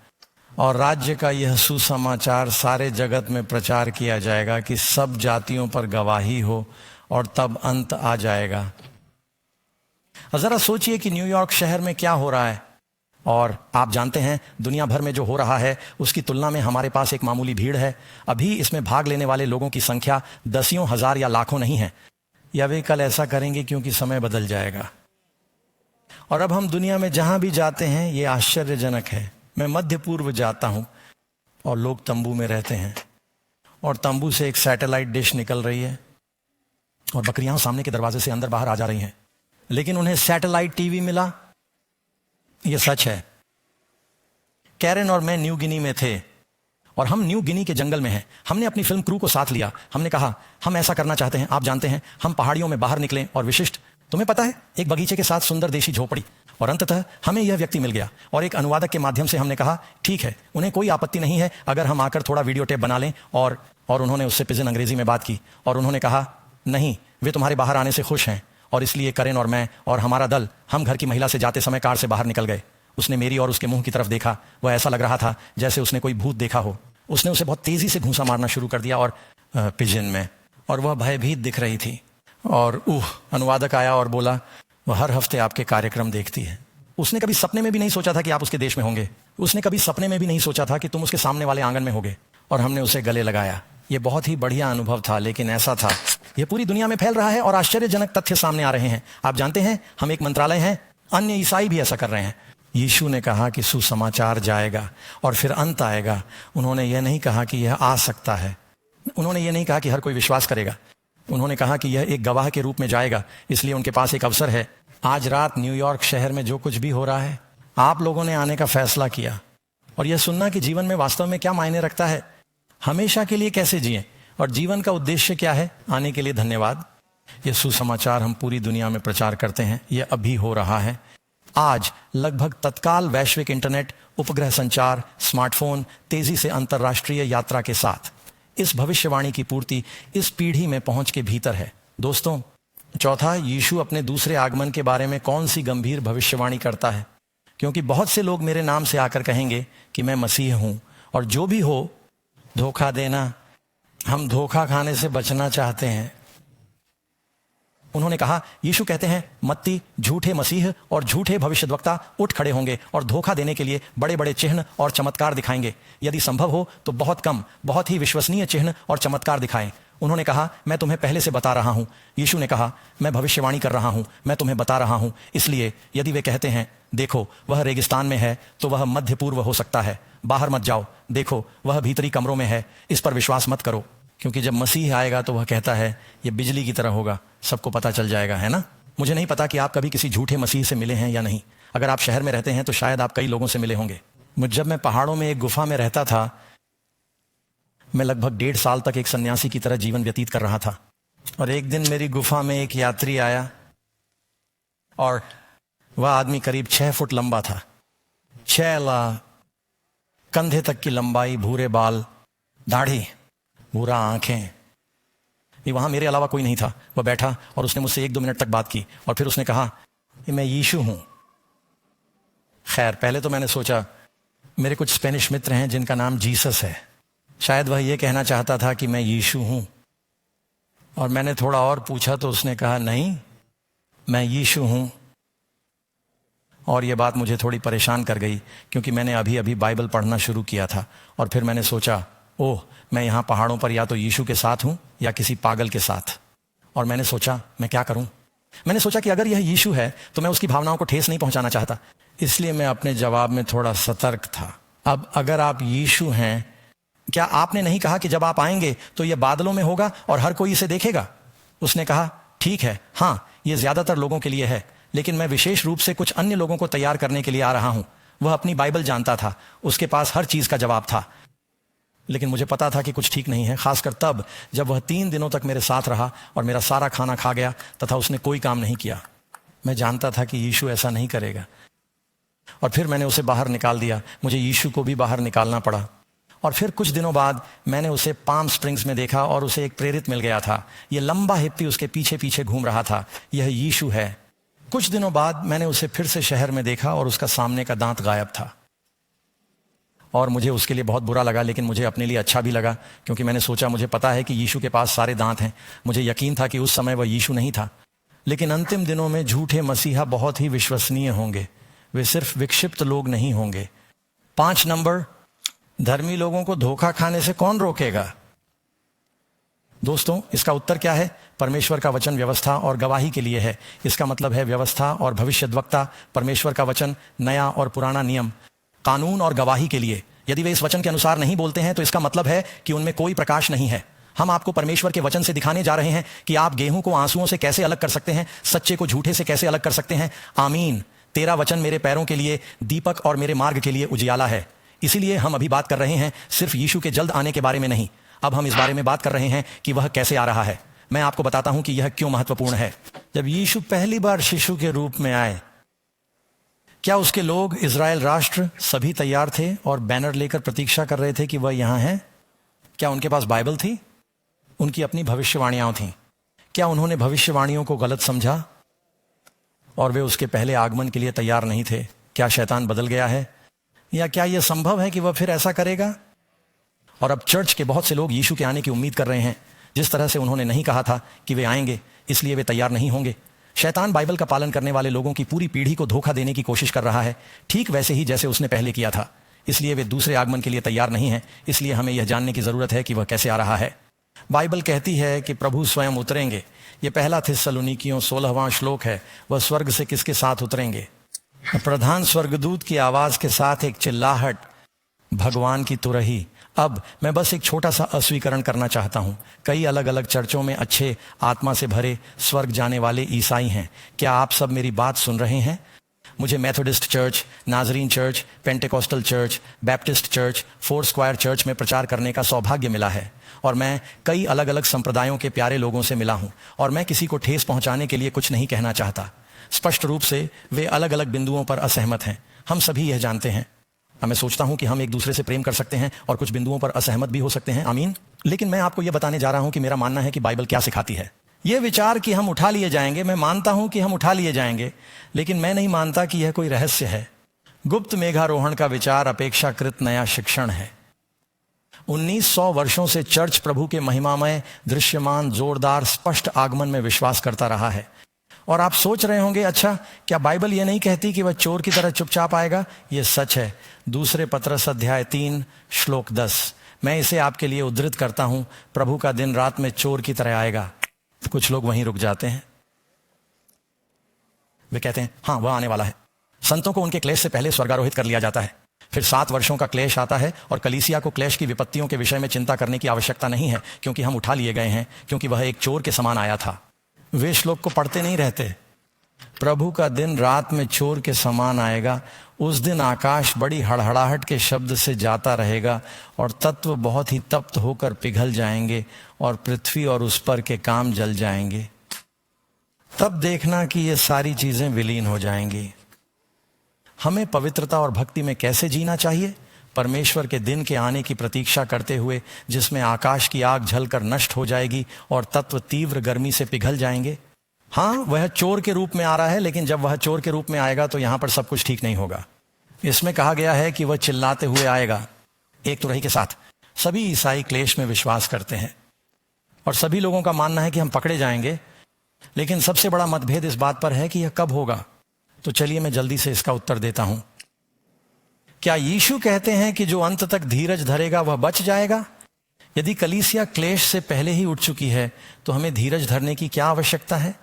और राज्य का यह सुसमाचार सारे जगत में प्रचार किया जाएगा कि सब जातियों पर गवाही हो और तब अंत आ जाएगा। जरा सोचिए कि न्यूयॉर्क शहर में क्या हो रहा है, और आप जानते हैं दुनिया भर में जो हो रहा है उसकी तुलना में हमारे पास एक मामूली भीड़ है। अभी इसमें भाग लेने वाले लोगों की संख्या दसियों हजार या लाखों नहीं है, या वे कल ऐसा करेंगे क्योंकि समय बदल जाएगा। और अब हम दुनिया में जहां भी जाते हैं ये आश्चर्यजनक है। मैं मध्य पूर्व जाता हूं और लोग तंबू में रहते हैं, और तंबू से एक सैटेलाइट डिश निकल रही है और बकरियां सामने के दरवाजे से अंदर बाहर आ जा रही हैं, लेकिन उन्हें सैटेलाइट टीवी मिला। यह सच है। कैरन और मैं न्यू गिनी में थे और हम न्यू गिनी के जंगल में हैं। हमने अपनी फिल्म क्रू को साथ लिया। हमने कहा हम ऐसा करना चाहते हैं। आप जानते हैं, हम पहाड़ियों में बाहर निकले और विशिष्ट, तुम्हें पता है, एक बगीचे के साथ सुंदर देशी झोपड़ी, और अंततः हमें यह व्यक्ति मिल गया। और एक अनुवादक के माध्यम से हमने कहा ठीक है, उन्हें कोई आपत्ति नहीं है अगर हम आकर थोड़ा वीडियो टेप बना लें। और उन्होंने उससे पिजन अंग्रेजी में बात की और उन्होंने कहा नहीं, वे तुम्हारे बाहर आने से खुश हैं। और इसलिए करेन और मैं और हमारा दल, हम घर की महिला से जाते समय कार से बाहर निकल गए। उसने मेरी और उसके मुंह की तरफ देखा। वह ऐसा लग रहा था जैसे उसने कोई भूत देखा हो। उसने उसे बहुत तेजी से घूंसा मारना शुरू कर दिया और पिजन में, और वह भयभीत दिख रही थी। और अनुवादक आया और बोला वह हर हफ्ते आपके कार्यक्रम देखती है। उसने कभी सपने में भी नहीं सोचा था कि आप उसके देश में होंगे। उसने कभी सपने में भी नहीं सोचा था कि तुम उसके सामने वाले आंगन में होगे। और हमने उसे गले लगाया। यह बहुत ही बढ़िया अनुभव था, लेकिन ऐसा था। यह पूरी दुनिया में फैल रहा है और आश्चर्यजनक तथ्य सामने आ रहे हैं। आप जानते हैं, हम एक मंत्रालय हैं, अन्य ईसाई भी ऐसा कर रहे हैं। यीशु ने कहा कि सुसमाचार जाएगा और फिर अंत आएगा। उन्होंने यह नहीं कहा कि यह आ सकता है। उन्होंने यह नहीं कहा कि हर कोई विश्वास करेगा। उन्होंने कहा कि यह एक गवाह के रूप में जाएगा। इसलिए उनके पास एक अवसर है। आज रात न्यूयॉर्क शहर में जो कुछ भी हो रहा है, आप लोगों ने आने का फैसला किया और यह सुनना कि जीवन में वास्तव में क्या मायने रखता है, हमेशा के लिए कैसे जिएं और जीवन का उद्देश्य क्या है। आने के लिए धन्यवाद। यह सुसमाचार हम पूरी दुनिया में प्रचार करते हैं। यह अभी हो रहा है। आज लगभग तत्काल वैश्विक इंटरनेट, उपग्रह संचार, स्मार्टफोन, तेजी से अंतर्राष्ट्रीय यात्रा के साथ इस भविष्यवाणी की पूर्ति इस पीढ़ी में पहुंच के भीतर है। दोस्तों, चौथा, यीशु अपने दूसरे आगमन के बारे में कौन सी गंभीर भविष्यवाणी करता है? क्योंकि बहुत से लोग मेरे नाम से आकर कहेंगे कि मैं मसीह हूं, और जो भी हो, धोखा देना, हम धोखा खाने से बचना चाहते हैं। उन्होंने कहा, यीशु कहते हैं मत्ती झूठे मसीह और झूठे भविष्यद्वक्ता उठ खड़े होंगे और धोखा देने के लिए बड़े बड़े चिन्ह और चमत्कार दिखाएंगे। यदि संभव हो तो बहुत कम, बहुत ही विश्वसनीय चिन्ह और चमत्कार दिखाएं। उन्होंने कहा, मैं तुम्हें पहले से बता रहा हूं। यीशु ने कहा, मैं भविष्यवाणी कर रहा हूं, मैं तुम्हें बता रहा हूं। इसलिए यदि वे कहते हैं देखो वह रेगिस्तान में है, तो वह मध्य पूर्व हो सकता है। बाहर मत जाओ, देखो वह भीतरी कमरों में है, इस पर विश्वास मत करो। क्योंकि जब मसीह आएगा तो वह कहता है यह बिजली की तरह होगा, सबको पता चल जाएगा, है ना? मुझे नहीं पता कि आप कभी किसी झूठे मसीह से मिले हैं या नहीं। अगर आप शहर में रहते हैं तो शायद आप कई लोगों से मिले होंगे। जब मैं पहाड़ों में एक गुफा में रहता था, मैं लगभग 1.5 साल तक एक सन्यासी की तरह जीवन व्यतीत कर रहा था। और एक दिन मेरी गुफा में एक यात्री आया और वह आदमी करीब 6 फुट लंबा था। 6 कंधे तक की लंबाई, भूरे बाल, दाढ़ी, भूरा आंखें। ये वहां मेरे अलावा कोई नहीं था। वह बैठा और उसने मुझसे 1-2 मिनट तक बात की और फिर उसने कहा कि मैं यीशु हूं। खैर, पहले तो मैंने सोचा मेरे कुछ स्पेनिश मित्र हैं जिनका नाम जीसस है, शायद वह यह कहना चाहता था कि मैं यीशु हूं। और मैंने थोड़ा और पूछा तो उसने कहा नहीं, मैं यीशु हूं। और यह बात मुझे थोड़ी परेशान कर गई क्योंकि मैंने अभी अभी बाइबल पढ़ना शुरू किया था। और फिर मैंने सोचा, ओह, मैं यहाँ पहाड़ों पर या तो यीशु के साथ हूं या किसी पागल के साथ। और मैंने सोचा मैं क्या करूं। मैंने सोचा कि अगर यह यीशु है तो मैं उसकी भावनाओं को ठेस नहीं पहुंचाना चाहता, इसलिए मैं अपने जवाब में थोड़ा सतर्क था। अब अगर आप यीशु हैं, क्या आपने नहीं कहा कि जब आप आएंगे तो यह बादलों में होगा और हर कोई इसे देखेगा? उसने कहा, ठीक है, हाँ, यह ज्यादातर लोगों के लिए है, लेकिन मैं विशेष रूप से कुछ अन्य लोगों को तैयार करने के लिए आ रहा हूं। वह अपनी बाइबल जानता था, उसके पास हर चीज का जवाब था, लेकिन मुझे पता था कि कुछ ठीक नहीं है, खासकर तब जब वह 3 दिनों तक मेरे साथ रहा और मेरा सारा खाना खा गया तथा उसने कोई काम नहीं किया। मैं जानता था कि यीशु ऐसा नहीं करेगा। और फिर मैंने उसे बाहर निकाल दिया। मुझे यीशु को भी बाहर निकालना पड़ा। और फिर कुछ दिनों बाद मैंने उसे पाम स्प्रिंग्स में देखा और उसे एक प्रेरित मिल गया था। यह लंबा हिप्पी उसके पीछे पीछे घूम रहा था। यह यीशु है। कुछ दिनों बाद मैंने उसे फिर से शहर में देखा और उसका सामने का दांत गायब था। और मुझे उसके लिए बहुत बुरा लगा, लेकिन मुझे अपने लिए अच्छा भी लगा क्योंकि मैंने सोचा मुझे पता है कि यीशु के पास सारे दांत हैं। मुझे यकीन था कि उस समय वह यीशु नहीं था। लेकिन अंतिम दिनों में झूठे मसीहा बहुत ही विश्वसनीय होंगे। वे सिर्फ विक्षिप्त लोग नहीं होंगे। 5 नंबर, धर्मी लोगों को धोखा खाने से कौन रोकेगा? दोस्तों, इसका उत्तर क्या है? परमेश्वर का वचन व्यवस्था और गवाही के लिए है। इसका मतलब है व्यवस्था और भविष्यद्वक्ता, परमेश्वर का वचन, नया और पुराना नियम, कानून और गवाही के लिए। यदि वे इस वचन के अनुसार नहीं बोलते हैं तो इसका मतलब है कि उनमें कोई प्रकाश नहीं है। हम आपको परमेश्वर के वचन से दिखाने जा रहे हैं कि आप गेहूं को आंसुओं से कैसे अलग कर सकते हैं, सच्चे को झूठे से कैसे अलग कर सकते हैं। आमीन। तेरा वचन मेरे पैरों के लिए दीपक और मेरे मार्ग के लिए उजियाला है। इसीलिए हम अभी बात कर रहे हैं सिर्फ यीशु के जल्द आने के बारे में नहीं। अब हम इस बारे में बात कर रहे हैं कि वह कैसे आ रहा है। मैं आपको बताता हूं कि यह क्यों महत्वपूर्ण है। जब यीशु पहली बार शिशु के रूप में आए, क्या उसके लोग, इजराइल राष्ट्र, सभी तैयार थे और बैनर लेकर प्रतीक्षा कर रहे थे कि वह यहां है? क्या उनके पास बाइबल थी? उनकी अपनी भविष्यवाणियां थीं। क्या उन्होंने भविष्यवाणियों को गलत समझा और वे उसके पहले आगमन के लिए तैयार नहीं थे? क्या शैतान बदल गया है? या क्या यह संभव है कि वह फिर ऐसा करेगा? और अब चर्च के बहुत से लोग यीशु के आने की उम्मीद कर रहे हैं। जिस तरह से उन्होंने नहीं कहा था कि वे आएंगे, इसलिए वे तैयार नहीं होंगे। शैतान बाइबल का पालन करने वाले लोगों की पूरी पीढ़ी को धोखा देने की कोशिश कर रहा है, ठीक वैसे ही जैसे उसने पहले किया था। इसलिए वे दूसरे आगमन के लिए तैयार नहीं हैं। इसलिए हमें यह जानने की जरूरत है कि वह कैसे आ रहा है। बाइबल कहती है कि प्रभु स्वयं उतरेंगे। यह पहला थिस्सलुनीकियों 16वां श्लोक है। वह स्वर्ग से किसके साथ उतरेंगे? प्रधान स्वर्गदूत की आवाज के साथ एक चिल्लाहट, भगवान की तुरही। अब मैं बस एक छोटा सा अस्वीकरण करना चाहता हूं। कई अलग अलग चर्चों में अच्छे आत्मा से भरे स्वर्ग जाने वाले ईसाई हैं। क्या आप सब मेरी बात सुन रहे हैं? मुझे Methodist church, Nazarene church, Pentecostal church, Baptist church, 4 square church में प्रचार करने का सौभाग्य मिला है और मैं कई अलग अलग संप्रदायों के प्यारे लोगों से मिला हूं। और मैं किसी को ठेस पहुंचाने के लिए कुछ नहीं कहना चाहता। स्पष्ट रूप से वे अलग अलग बिंदुओं पर असहमत हैं। हम सभी यह जानते हैं। मैं सोचता हूं कि हम एक दूसरे से प्रेम कर सकते हैं और कुछ बिंदुओं पर असहमत भी हो सकते हैं। आमीन। लेकिन मैं आपको यह बताने जा रहा हूं कि मेरा मानना है कि बाइबल क्या सिखाती है। यह विचार कि हम उठा लिए जाएंगे, मैं मानता हूं कि हम उठा लिए जाएंगे, लेकिन मैं नहीं मानता कि यह कोई रहस्य है। गुप्त मेघारोहण का विचार अपेक्षाकृत नया शिक्षण है। 1900 वर्षों से चर्च प्रभु के महिमामय, दृश्यमान, जोरदार, स्पष्ट आगमन में विश्वास करता रहा है। और आप सोच रहे होंगे, अच्छा क्या बाइबल यह नहीं कहती कि वह चोर की तरह चुपचाप आएगा? यह सच है। दूसरे पत्रस अध्याय 3 श्लोक 10, मैं इसे आपके लिए उद्धृत करता हूं। प्रभु का दिन रात में चोर की तरह आएगा। कुछ लोग वहीं रुक जाते हैं। वे कहते हैं हाँ वह आने वाला है। संतों को उनके क्लेश से पहले स्वर्गारोहित कर लिया जाता है। फिर 7 वर्षों का क्लेश आता है और कलीसिया को क्लेश की विपत्तियों के विषय में चिंता करने की आवश्यकता नहीं है, क्योंकि हम उठा लिए गए हैं, क्योंकि वह एक चोर के समान आया था। वे श्लोक को पढ़ते नहीं रहते। प्रभु का दिन रात में चोर के समान आएगा। उस दिन आकाश बड़ी हड़हड़ाहट के शब्द से जाता रहेगा और तत्व बहुत ही तप्त होकर पिघल जाएंगे और पृथ्वी और उस पर के काम जल जाएंगे। तब देखना कि ये सारी चीजें विलीन हो जाएंगी। हमें पवित्रता और भक्ति में कैसे जीना चाहिए? परमेश्वर के दिन के आने की प्रतीक्षा करते हुए, जिसमें आकाश की आग जलकर नष्ट हो जाएगी और तत्व तीव्र गर्मी से पिघल जाएंगे। हाँ, वह चोर के रूप में आ रहा है, लेकिन जब वह चोर के रूप में आएगा तो यहां पर सब कुछ ठीक नहीं होगा। इसमें कहा गया है कि वह चिल्लाते हुए आएगा एक तुरही के साथ। सभी ईसाई क्लेश में विश्वास करते हैं और सभी लोगों का मानना है कि हम पकड़े जाएंगे, लेकिन सबसे बड़ा मतभेद इस बात पर है कि यह कब होगा। तो चलिए मैं जल्दी से इसका उत्तर देता हूं। क्या यीशु कहते हैं कि जो अंत तक धीरज धरेगा वह बच जाएगा? यदि कलीसिया क्लेश से पहले ही उठ चुकी है तो हमें धीरज धरने की क्या आवश्यकता है?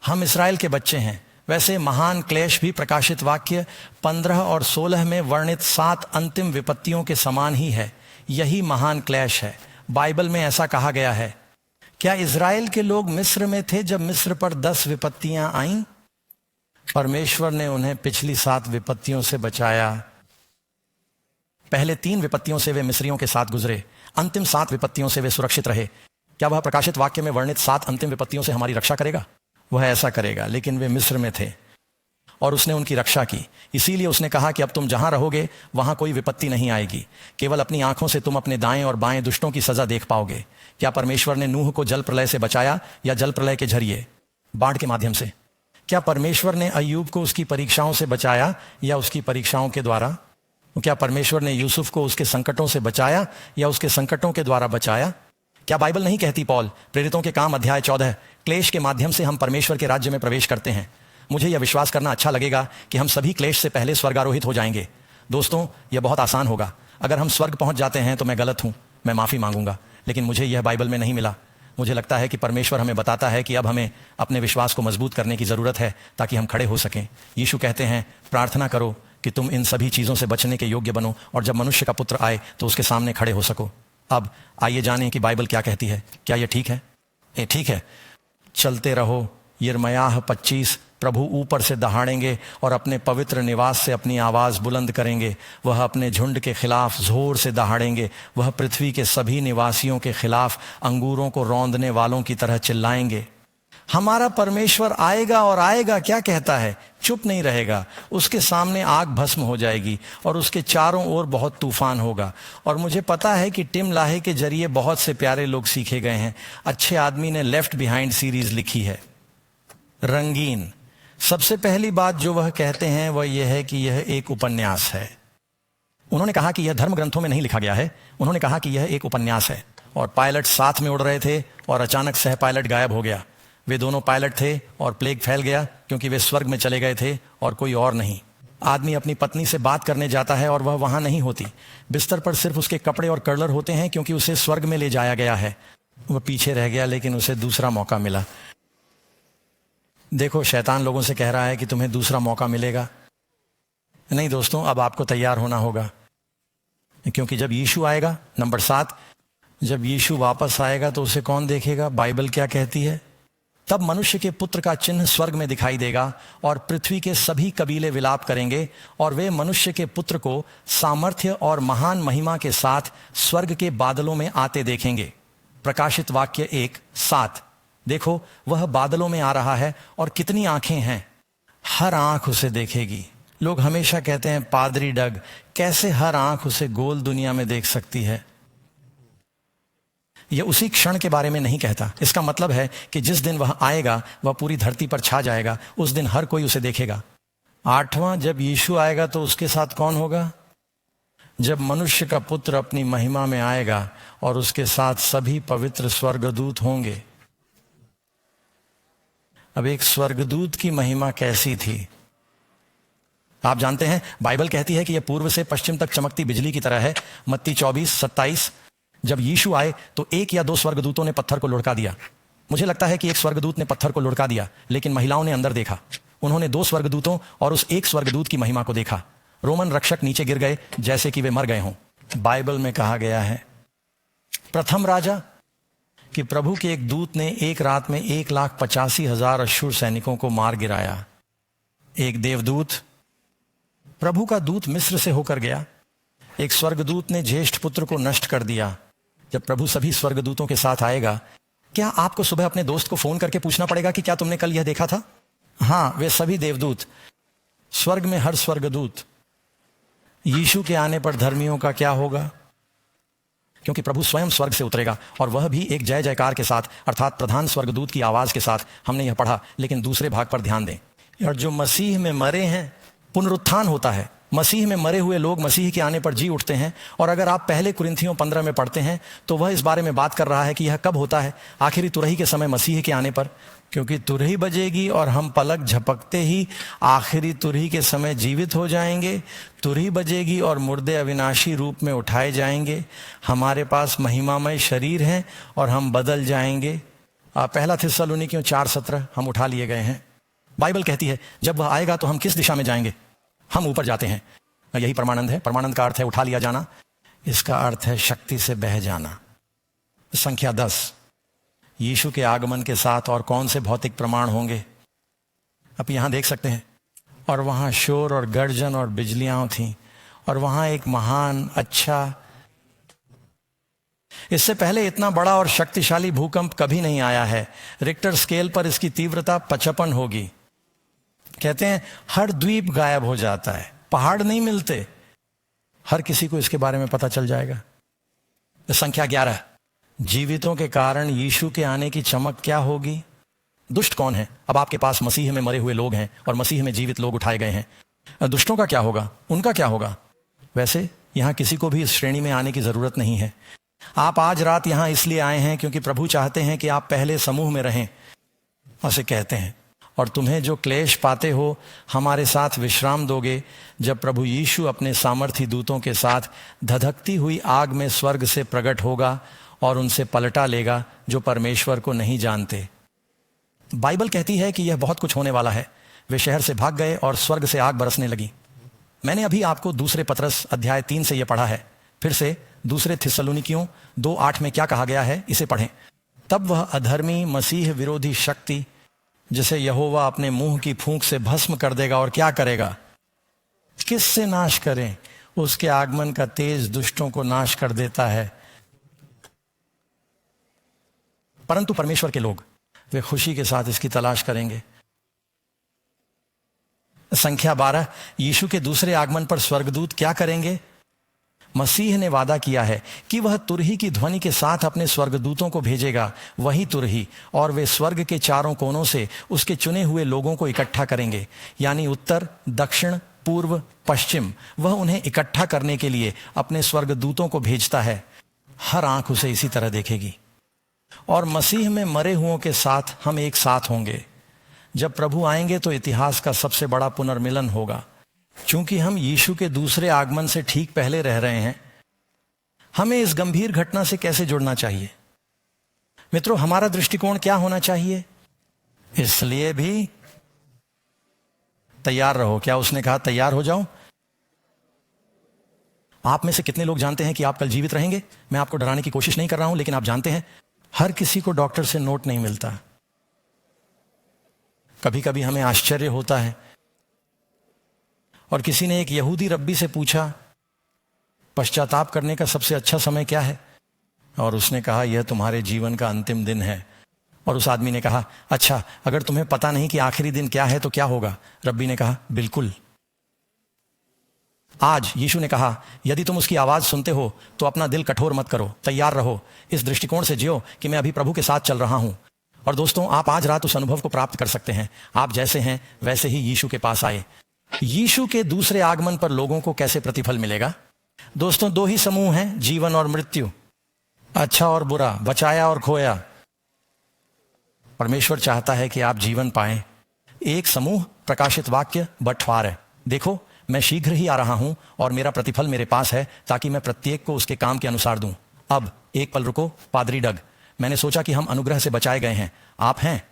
हम इस्राएल के बच्चे हैं। वैसे महान क्लेश भी प्रकाशित वाक्य 15 और 16 में वर्णित 7 अंतिम विपत्तियों के समान ही है। यही महान क्लेश है। बाइबल में ऐसा कहा गया है। क्या इस्राएल के लोग मिस्र में थे जब मिस्र पर 10 विपत्तियां आईं? परमेश्वर ने उन्हें पिछली 7 विपत्तियों से बचाया। पहले 3 विपत्तियों से वे मिस्रियों के साथ गुजरे, अंतिम 7 विपत्तियों से वे सुरक्षित रहे। क्या वह प्रकाशित वाक्य में वर्णित 7 अंतिम विपत्तियों से हमारी रक्षा करेगा? वह ऐसा करेगा, लेकिन वे मिस्र में थे और उसने उनकी रक्षा की। इसीलिए उसने कहा कि अब तुम जहां रहोगे वहां कोई विपत्ति नहीं आएगी। केवल अपनी आंखों से तुम अपने दाएं और बाएं दुष्टों की सजा देख पाओगे। क्या परमेश्वर ने नूह को जल प्रलय से बचाया या जल प्रलय के जरिए, बाढ़ के माध्यम से? क्या परमेश्वर ने अय्यूब को उसकी परीक्षाओं से बचाया या उसकी परीक्षाओं के द्वारा? क्या परमेश्वर ने यूसुफ को उसके संकटों से बचाया या उसके संकटों के द्वारा बचाया? क्या बाइबल नहीं कहती, पौल प्रेरितों के काम अध्याय 14, क्लेश के माध्यम से हम परमेश्वर के राज्य में प्रवेश करते हैं? मुझे यह विश्वास करना अच्छा लगेगा कि हम सभी क्लेश से पहले स्वर्गारोहित हो जाएंगे। दोस्तों, यह बहुत आसान होगा। अगर हम स्वर्ग पहुंच जाते हैं तो मैं गलत हूं, मैं माफी मांगूंगा, लेकिन मुझे यह बाइबल में नहीं मिला। मुझे लगता है कि परमेश्वर हमें बताता है कि अब हमें अपने विश्वास को मजबूत करने की जरूरत है ताकि हम खड़े हो सकें। यीशु कहते हैं, प्रार्थना करो कि तुम इन सभी चीजों से बचने के योग्य बनो और जब मनुष्य का पुत्र आए तो उसके सामने खड़े हो सको। अब आइए जानें कि बाइबल क्या कहती है। क्या यह ठीक है? ये ठीक है। चलते रहो। यिर्मयाह 25, प्रभु ऊपर से दहाड़ेंगे और अपने पवित्र निवास से अपनी आवाज बुलंद करेंगे। वह अपने झुंड के खिलाफ जोर से दहाड़ेंगे। वह पृथ्वी के सभी निवासियों के खिलाफ अंगूरों को रौंदने वालों की तरह चिल्लाएंगे। हमारा परमेश्वर आएगा और आएगा क्या कहता है? चुप नहीं रहेगा। उसके सामने आग भस्म हो जाएगी और उसके चारों ओर बहुत तूफान होगा। और मुझे पता है कि टिम लाहे के जरिए बहुत से प्यारे लोग सीखे गए हैं। अच्छे आदमी ने लेफ्ट बिहाइंड सीरीज लिखी है, रंगीन। सबसे पहली बात जो वह कहते हैं वह यह है कि यह एक उपन्यास है। उन्होंने कहा कि यह धर्म ग्रंथों में नहीं लिखा गया है। उन्होंने कहा कि यह एक उपन्यास है। और पायलट साथ में उड़ रहे थे और अचानक सह पायलट गायब हो गया। वे दोनों पायलट थे और प्लेग फैल गया क्योंकि वे स्वर्ग में चले गए थे और कोई और नहीं। आदमी अपनी पत्नी से बात करने जाता है और वह वहां नहीं होती। बिस्तर पर सिर्फ उसके कपड़े और कर्लर होते हैं क्योंकि उसे स्वर्ग में ले जाया गया है। वह पीछे रह गया, लेकिन उसे दूसरा मौका मिला। देखो, शैतान लोगों से कह रहा है कि तुम्हें दूसरा मौका मिलेगा। नहीं दोस्तों, अब आपको तैयार होना होगा, क्योंकि जब यीशु आएगा, नंबर 7, जब यीशु वापस आएगा तो उसे कौन देखेगा? बाइबल क्या कहती है? तब मनुष्य के पुत्र का चिन्ह स्वर्ग में दिखाई देगा और पृथ्वी के सभी कबीले विलाप करेंगे और वे मनुष्य के पुत्र को सामर्थ्य और महान महिमा के साथ स्वर्ग के बादलों में आते देखेंगे। प्रकाशित वाक्य 1:7। देखो, वह बादलों में आ रहा है और कितनी आंखें हैं। हर आंख उसे देखेगी। लोग हमेशा कहते हैं, पादरी डग, कैसे हर आंख उसे गोल दुनिया में देख सकती है? यह उसी क्षण के बारे में नहीं कहता। इसका मतलब है कि जिस दिन वह आएगा वह पूरी धरती पर छा जाएगा, उस दिन हर कोई उसे देखेगा। 8वां, जब यीशु आएगा तो उसके साथ कौन होगा? जब मनुष्य का पुत्र अपनी महिमा में आएगा और उसके साथ सभी पवित्र स्वर्गदूत होंगे। अब एक स्वर्गदूत की महिमा कैसी थी? आप जानते हैं, बाइबल कहती है कि यह पूर्व से पश्चिम तक चमकती बिजली की तरह है। मत्ती 24:27। जब यीशु आए तो 1 या 2 स्वर्गदूतों ने पत्थर को लुढ़का दिया। मुझे लगता है कि एक स्वर्गदूत ने पत्थर को लुढ़का दिया, लेकिन महिलाओं ने अंदर देखा। उन्होंने 2 स्वर्गदूतों और उस एक स्वर्गदूत की महिमा को देखा। रोमन रक्षक नीचे गिर गए जैसे कि वे मर गए हों। बाइबल में कहा गया है, प्रथम राजा, कि प्रभु के एक दूत ने एक रात में 1,85,000 अश्शूर सैनिकों को मार गिराया। एक देवदूत, प्रभु का दूत मिस्र से होकर गया। एक स्वर्गदूत ने ज्येष्ठ पुत्र को नष्ट कर दिया। जब प्रभु सभी स्वर्गदूतों के साथ आएगा, क्या आपको सुबह अपने दोस्त को फोन करके पूछना पड़ेगा कि क्या तुमने कल यह देखा था? हाँ, वे सभी देवदूत, स्वर्ग में हर स्वर्गदूत। यीशु के आने पर धर्मियों का क्या होगा? क्योंकि प्रभु स्वयं स्वर्ग से उतरेगा और वह भी एक जय जयकार के साथ, अर्थात प्रधान स्वर्गदूत की आवाज के साथ। हमने यह पढ़ा, लेकिन दूसरे भाग पर ध्यान दें। और जो मसीह में मरे हैं, पुनरुत्थान होता है। मसीह में मरे हुए लोग मसीह के आने पर जी उठते हैं। और अगर आप पहले कुरिन्थियों 15 में पढ़ते हैं तो वह इस बारे में बात कर रहा है कि यह कब होता है? आखिरी तुरही के समय, मसीह के आने पर। क्योंकि तुरही बजेगी और हम पलक झपकते ही आखिरी तुरही के समय जीवित हो जाएंगे। तुरही बजेगी और मुर्दे अविनाशी रूप में उठाए जाएंगे। हमारे पास महिमामय शरीर हैं और हम बदल जाएंगे। पहला थिस्सलुनीकियों 4:17, हम उठा लिए गए हैं। बाइबल कहती है जब वह आएगा तो हम किस दिशा में जाएंगे? हम ऊपर जाते हैं। यही परमानंद है। परमानंद का अर्थ है उठा लिया जाना। इसका अर्थ है शक्ति से बह जाना। संख्या 10, यीशु के आगमन के साथ और कौन से भौतिक प्रमाण होंगे? आप यहां देख सकते हैं। और वहां शोर और गर्जन और बिजलियां थीं। और वहां एक महान, अच्छा, इससे पहले इतना बड़ा और शक्तिशाली भूकंप कभी नहीं आया है। रिक्टर स्केल पर इसकी तीव्रता 55 होगी। कहते हैं हर द्वीप गायब हो जाता है, पहाड़ नहीं मिलते। हर किसी को इसके बारे में पता चल जाएगा। संख्या 11, जीवितों के कारण यीशु के आने की चमक क्या होगी? दुष्ट कौन है? अब आपके पास मसीह में मरे हुए लोग हैं और मसीह में जीवित लोग उठाए गए हैं। दुष्टों का क्या होगा? उनका क्या होगा? वैसे यहां किसी को भी इस श्रेणी में आने की जरूरत नहीं है। आप आज रात यहां इसलिए आए हैं क्योंकि प्रभु चाहते हैं कि आप पहले समूह में रहें। उसे कहते हैं, और तुम्हें जो क्लेश पाते हो हमारे साथ विश्राम दोगे जब प्रभु यीशु अपने सामर्थी दूतों के साथ धधकती हुई आग में स्वर्ग से प्रकट होगा और उनसे पलटा लेगा जो परमेश्वर को नहीं जानते। बाइबल कहती है कि यह बहुत कुछ होने वाला है। वे शहर से भाग गए और स्वर्ग से आग बरसने लगी। मैंने अभी आपको दूसरे पतरस अध्याय 3 से यह पढ़ा है। फिर से दूसरे थिस्सलुनीकियों 2:8 में क्या कहा गया है, इसे पढ़ें। तब वह अधर्मी मसीह विरोधी शक्ति जिसे यहोवा अपने मुंह की फूंक से भस्म कर देगा और क्या करेगा? किससे नाश करें? उसके आगमन का तेज दुष्टों को नाश कर देता है। परंतु परमेश्वर के लोग, वे खुशी के साथ इसकी तलाश करेंगे। संख्या 12, यीशु के दूसरे आगमन पर स्वर्गदूत क्या करेंगे? मसीह ने वादा किया है कि वह तुरही की ध्वनि के साथ अपने स्वर्गदूतों को भेजेगा, वही तुरही, और वे स्वर्ग के चारों कोनों से उसके चुने हुए लोगों को इकट्ठा करेंगे। यानी उत्तर, दक्षिण, पूर्व, पश्चिम। वह उन्हें इकट्ठा करने के लिए अपने स्वर्गदूतों को भेजता है। हर आंख उसे इसी तरह देखेगी। और मसीह में मरे हुओं के साथ हम एक साथ होंगे। जब प्रभु आएंगे तो इतिहास का सबसे बड़ा पुनर्मिलन होगा। चूंकि हम यीशु के दूसरे आगमन से ठीक पहले रह रहे हैं, हमें इस गंभीर घटना से कैसे जुड़ना चाहिए? मित्रों, हमारा दृष्टिकोण क्या होना चाहिए? इसलिए भी तैयार रहो। क्या उसने कहा तैयार हो जाओ? आप में से कितने लोग जानते हैं कि आप कल जीवित रहेंगे? मैं आपको डराने की कोशिश नहीं कर रहा हूं, लेकिन आप जानते हैं हर किसी को डॉक्टर से नोट नहीं मिलता। कभी कभी हमें आश्चर्य होता है। और किसी ने एक यहूदी रब्बी से पूछा, पश्चाताप करने का सबसे अच्छा समय क्या है? और उसने कहा, यह तुम्हारे जीवन का अंतिम दिन है। और उस आदमी ने कहा, अच्छा अगर तुम्हें पता नहीं कि आखिरी दिन क्या है तो क्या होगा? रब्बी ने कहा, बिल्कुल। आज यीशु ने कहा, यदि तुम उसकी आवाज सुनते हो तो अपना दिल कठोर मत करो, तैयार रहो, इस दृष्टिकोण से जियो कि मैं अभी प्रभु के साथ चल रहा हूं। और दोस्तों, आप आज रात उस अनुभव को प्राप्त कर सकते हैं। आप जैसे हैं वैसे ही यीशु के पास आए। यीशु के दूसरे आगमन पर लोगों को कैसे प्रतिफल मिलेगा? दोस्तों, दो ही समूह हैं, जीवन और मृत्यु, अच्छा और बुरा, बचाया और खोया। परमेश्वर चाहता है कि आप जीवन पाएं। एक समूह प्रकाशित वाक्य बटवार है। देखो, मैं शीघ्र ही आ रहा हूं और मेरा प्रतिफल मेरे पास है ताकि मैं प्रत्येक को उसके काम के अनुसार दूं। अब एक पल रुको, पादरी डग, मैंने सोचा कि हम अनुग्रह से बचाए गए हैं। आप हैं।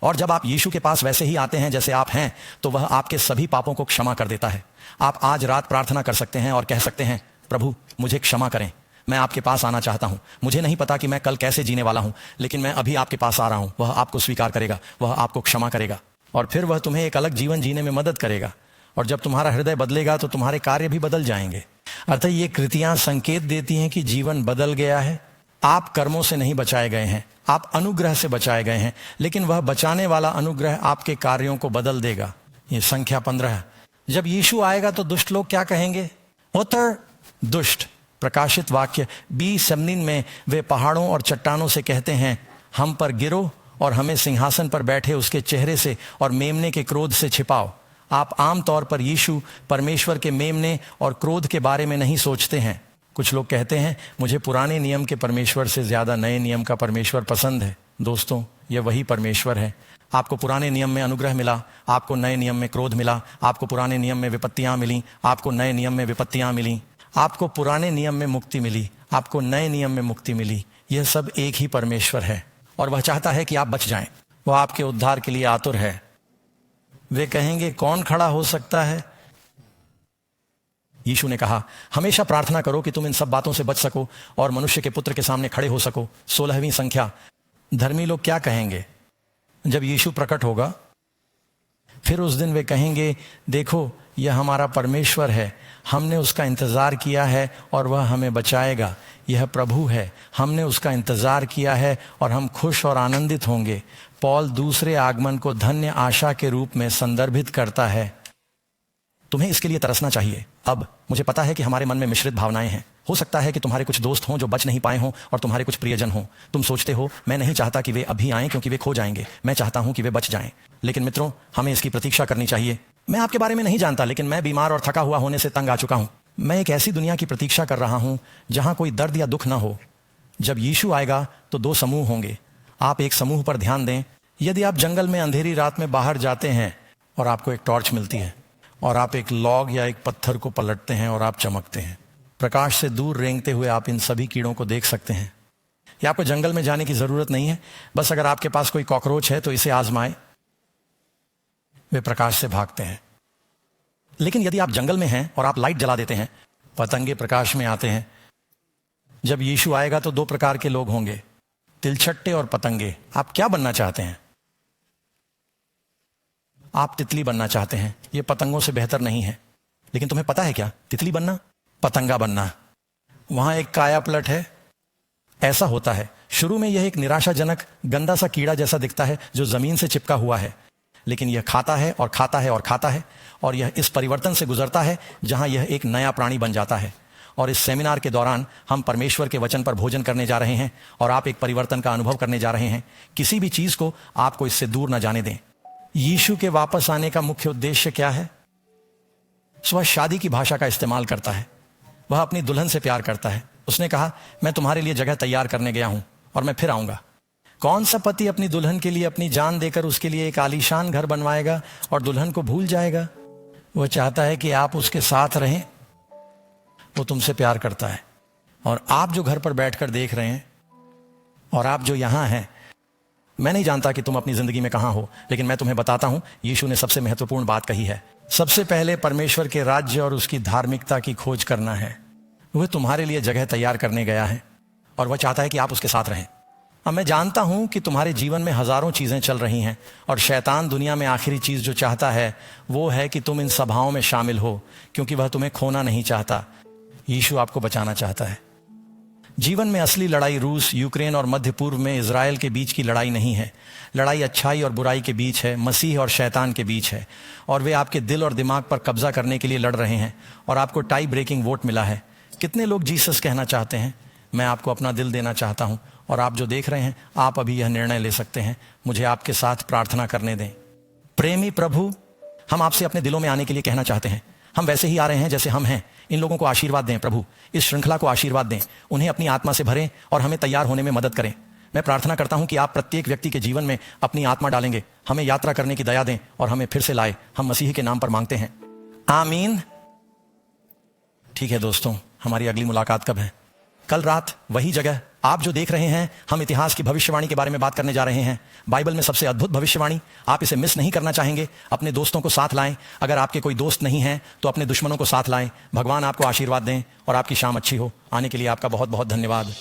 और जब आप यीशु के पास वैसे ही आते हैं जैसे आप हैं, तो वह आपके सभी पापों को क्षमा कर देता है। आप आज रात प्रार्थना कर सकते हैं और कह सकते हैं, प्रभु मुझे क्षमा करें, मैं आपके पास आना चाहता हूं। मुझे नहीं पता कि मैं कल कैसे जीने वाला हूं, लेकिन मैं अभी आपके पास आ रहा हूं। वह आपको स्वीकार करेगा, वह आपको क्षमा करेगा और फिर वह तुम्हें एक अलग जीवन जीने में मदद करेगा। और जब तुम्हारा हृदय बदलेगा तो तुम्हारे कार्य भी बदल जाएंगे। अतः ये कृतियां संकेत देती हैं कि जीवन बदल गया है। आप कर्मों से नहीं बचाए गए हैं, आप अनुग्रह से बचाए गए हैं, लेकिन वह बचाने वाला अनुग्रह आपके कार्यों को बदल देगा। ये संख्या 15। जब यीशु आएगा तो दुष्ट लोग क्या कहेंगे? उत्तर दुष्ट। प्रकाशित वाक्य 20:17 में वे पहाड़ों और चट्टानों से कहते हैं, हम पर गिरो और हमें सिंहासन पर बैठे उसके चेहरे से और मेमने के क्रोध से छिपाओ। आप आमतौर पर यीशु परमेश्वर के मेमने और क्रोध के बारे में नहीं सोचते हैं। कुछ लोग कहते हैं, मुझे पुराने नियम के परमेश्वर से ज्यादा नए नियम का परमेश्वर पसंद है। दोस्तों, यह वही परमेश्वर है। आपको पुराने नियम में अनुग्रह मिला, आपको नए नियम में क्रोध मिला। आपको पुराने नियम में विपत्तियां मिली, आपको नए नियम में विपत्तियां मिली। आपको पुराने नियम में मुक्ति मिली, आपको नए नियम में मुक्ति मिली। यह सब एक ही परमेश्वर है और वह चाहता है कि आप बच जाएं। वह आपके उद्धार के लिए आतुर है। वे कहेंगे, कौन खड़ा हो सकता है? यीशु ने कहा, हमेशा प्रार्थना करो कि तुम इन सब बातों से बच सको और मनुष्य के पुत्र के सामने खड़े हो सको। 16वीं संख्या। धर्मी लोग क्या कहेंगे जब यीशु प्रकट होगा? फिर उस दिन वे कहेंगे, देखो यह हमारा परमेश्वर है, हमने उसका इंतजार किया है और वह हमें बचाएगा। यह प्रभु है, हमने उसका इंतजार किया है और हम खुश और आनंदित होंगे। पौल दूसरे आगमन को धन्य आशा के रूप में संदर्भित करता है। तुम्हें इसके लिए तरसना चाहिए। अब मुझे पता है कि हमारे मन में मिश्रित भावनाएं हैं। हो सकता है कि तुम्हारे कुछ दोस्त हों जो बच नहीं पाए हों और तुम्हारे कुछ प्रियजन हों। तुम सोचते हो, मैं नहीं चाहता कि वे अभी आएं क्योंकि वे खो जाएंगे, मैं चाहता हूं कि वे बच जाएं। लेकिन मित्रों, हमें इसकी प्रतीक्षा करनी चाहिए। मैं आपके बारे में नहीं जानता, लेकिन मैं बीमार और थका हुआ होने से तंग आ चुका हूं। मैं एक ऐसी दुनिया की प्रतीक्षा कर रहा हूं जहां कोई दर्द या दुख ना हो। जब यीशु आएगा तो दो समूह होंगे। आप एक समूह पर ध्यान दें। यदि आप जंगल में अंधेरी रात में बाहर जाते हैं और आपको एक टॉर्च मिलती है और आप एक लॉग या एक पत्थर को पलटते हैं और आप चमकते हैं, प्रकाश से दूर रेंगते हुए आप इन सभी कीड़ों को देख सकते हैं। या आपको जंगल में जाने की जरूरत नहीं है। बस अगर आपके पास कोई कॉकरोच है तो इसे आजमाएं, वे प्रकाश से भागते हैं। लेकिन यदि आप जंगल में हैं और आप लाइट जला देते हैं, पतंगे प्रकाश में आते हैं। जब यीशु आएगा तो दो प्रकार के लोग होंगे, तिलछट्टे और पतंगे। आप क्या बनना चाहते हैं? आप तितली बनना चाहते हैं। यह पतंगों से बेहतर नहीं है। लेकिन तुम्हें पता है क्या, तितली बनना, पतंगा बनना, वहां एक काया पलट है। ऐसा होता है, शुरू में यह एक निराशाजनक गंदा सा कीड़ा जैसा दिखता है जो जमीन से चिपका हुआ है, लेकिन यह खाता है और खाता है और खाता है और यह इस परिवर्तन से गुजरता है जहां यह एक नया प्राणी बन जाता है। और इस सेमिनार के दौरान हम परमेश्वर के वचन पर भोजन करने जा रहे हैं और आप एक परिवर्तन का अनुभव करने जा रहे हैं। किसी भी चीज को आपको इससे दूर न जाने दें। यीशु के वापस आने का मुख्य उद्देश्य क्या है? वह शादी की भाषा का इस्तेमाल करता है। वह अपनी दुल्हन से प्यार करता है। उसने कहा, मैं तुम्हारे लिए जगह तैयार करने गया हूं और मैं फिर आऊंगा। कौन सा पति अपनी दुल्हन के लिए अपनी जान देकर उसके लिए एक आलीशान घर बनवाएगा और दुल्हन को भूल जाएगा? वह चाहता है कि आप उसके साथ रहें। वो तुमसे प्यार करता है। और आप जो घर पर बैठकर देख रहे हैं और आप जो यहां हैं, मैं नहीं जानता कि तुम अपनी जिंदगी में कहां हो, लेकिन मैं तुम्हें बताता हूं, यीशु ने सबसे महत्वपूर्ण बात कही है। सबसे पहले परमेश्वर के राज्य और उसकी धार्मिकता की खोज करना है। वह तुम्हारे लिए जगह तैयार करने गया है और वह चाहता है कि आप उसके साथ रहें। अब मैं जानता हूं कि तुम्हारे जीवन में हजारों चीजें चल रही हैं और शैतान दुनिया में आखिरी चीज जो चाहता है वो है कि तुम इन सभाओं में शामिल हो, क्योंकि वह तुम्हें खोना नहीं चाहता। यीशु आपको बचाना चाहता है। जीवन में असली लड़ाई रूस, यूक्रेन और मध्य पूर्व में इजराइल के बीच की लड़ाई नहीं है। लड़ाई अच्छाई और बुराई के बीच है, मसीह और शैतान के बीच है। और वे आपके दिल और दिमाग पर कब्जा करने के लिए लड़ रहे हैं और आपको टाई ब्रेकिंग वोट मिला है। कितने लोग जीसस कहना चाहते हैं? मैं आपको अपना दिल देना चाहता हूं और आप जो देख रहे हैं, आप अभी यह निर्णय ले सकते हैं। मुझे आपके साथ प्रार्थना करने दें। प्रेमी प्रभु, हम आपसे अपने दिलों में आने के लिए कहना चाहते हैं। हम वैसे ही आ रहे हैं जैसे हम हैं। इन लोगों को आशीर्वाद दें प्रभु, इस श्रृंखला को आशीर्वाद दें, उन्हें अपनी आत्मा से भरें और हमें तैयार होने में मदद करें। मैं प्रार्थना करता हूं कि आप प्रत्येक व्यक्ति के जीवन में अपनी आत्मा डालेंगे, हमें यात्रा करने की दया दें और हमें फिर से लाए। हम मसीह के नाम पर मांगते हैं, आमीन। ठीक है दोस्तों, हमारी अगली मुलाकात कब है? कल रात वही जगह। आप जो देख रहे हैं, हम इतिहास की भविष्यवाणी के बारे में बात करने जा रहे हैं। बाइबल में सबसे अद्भुत भविष्यवाणी। आप इसे मिस नहीं करना चाहेंगे। अपने दोस्तों को साथ लाएं। अगर आपके कोई दोस्त नहीं हैं तो अपने दुश्मनों को साथ लाएं। भगवान आपको आशीर्वाद दें और आपकी शाम अच्छी हो। आने के लिए आपका बहुत बहुत धन्यवाद।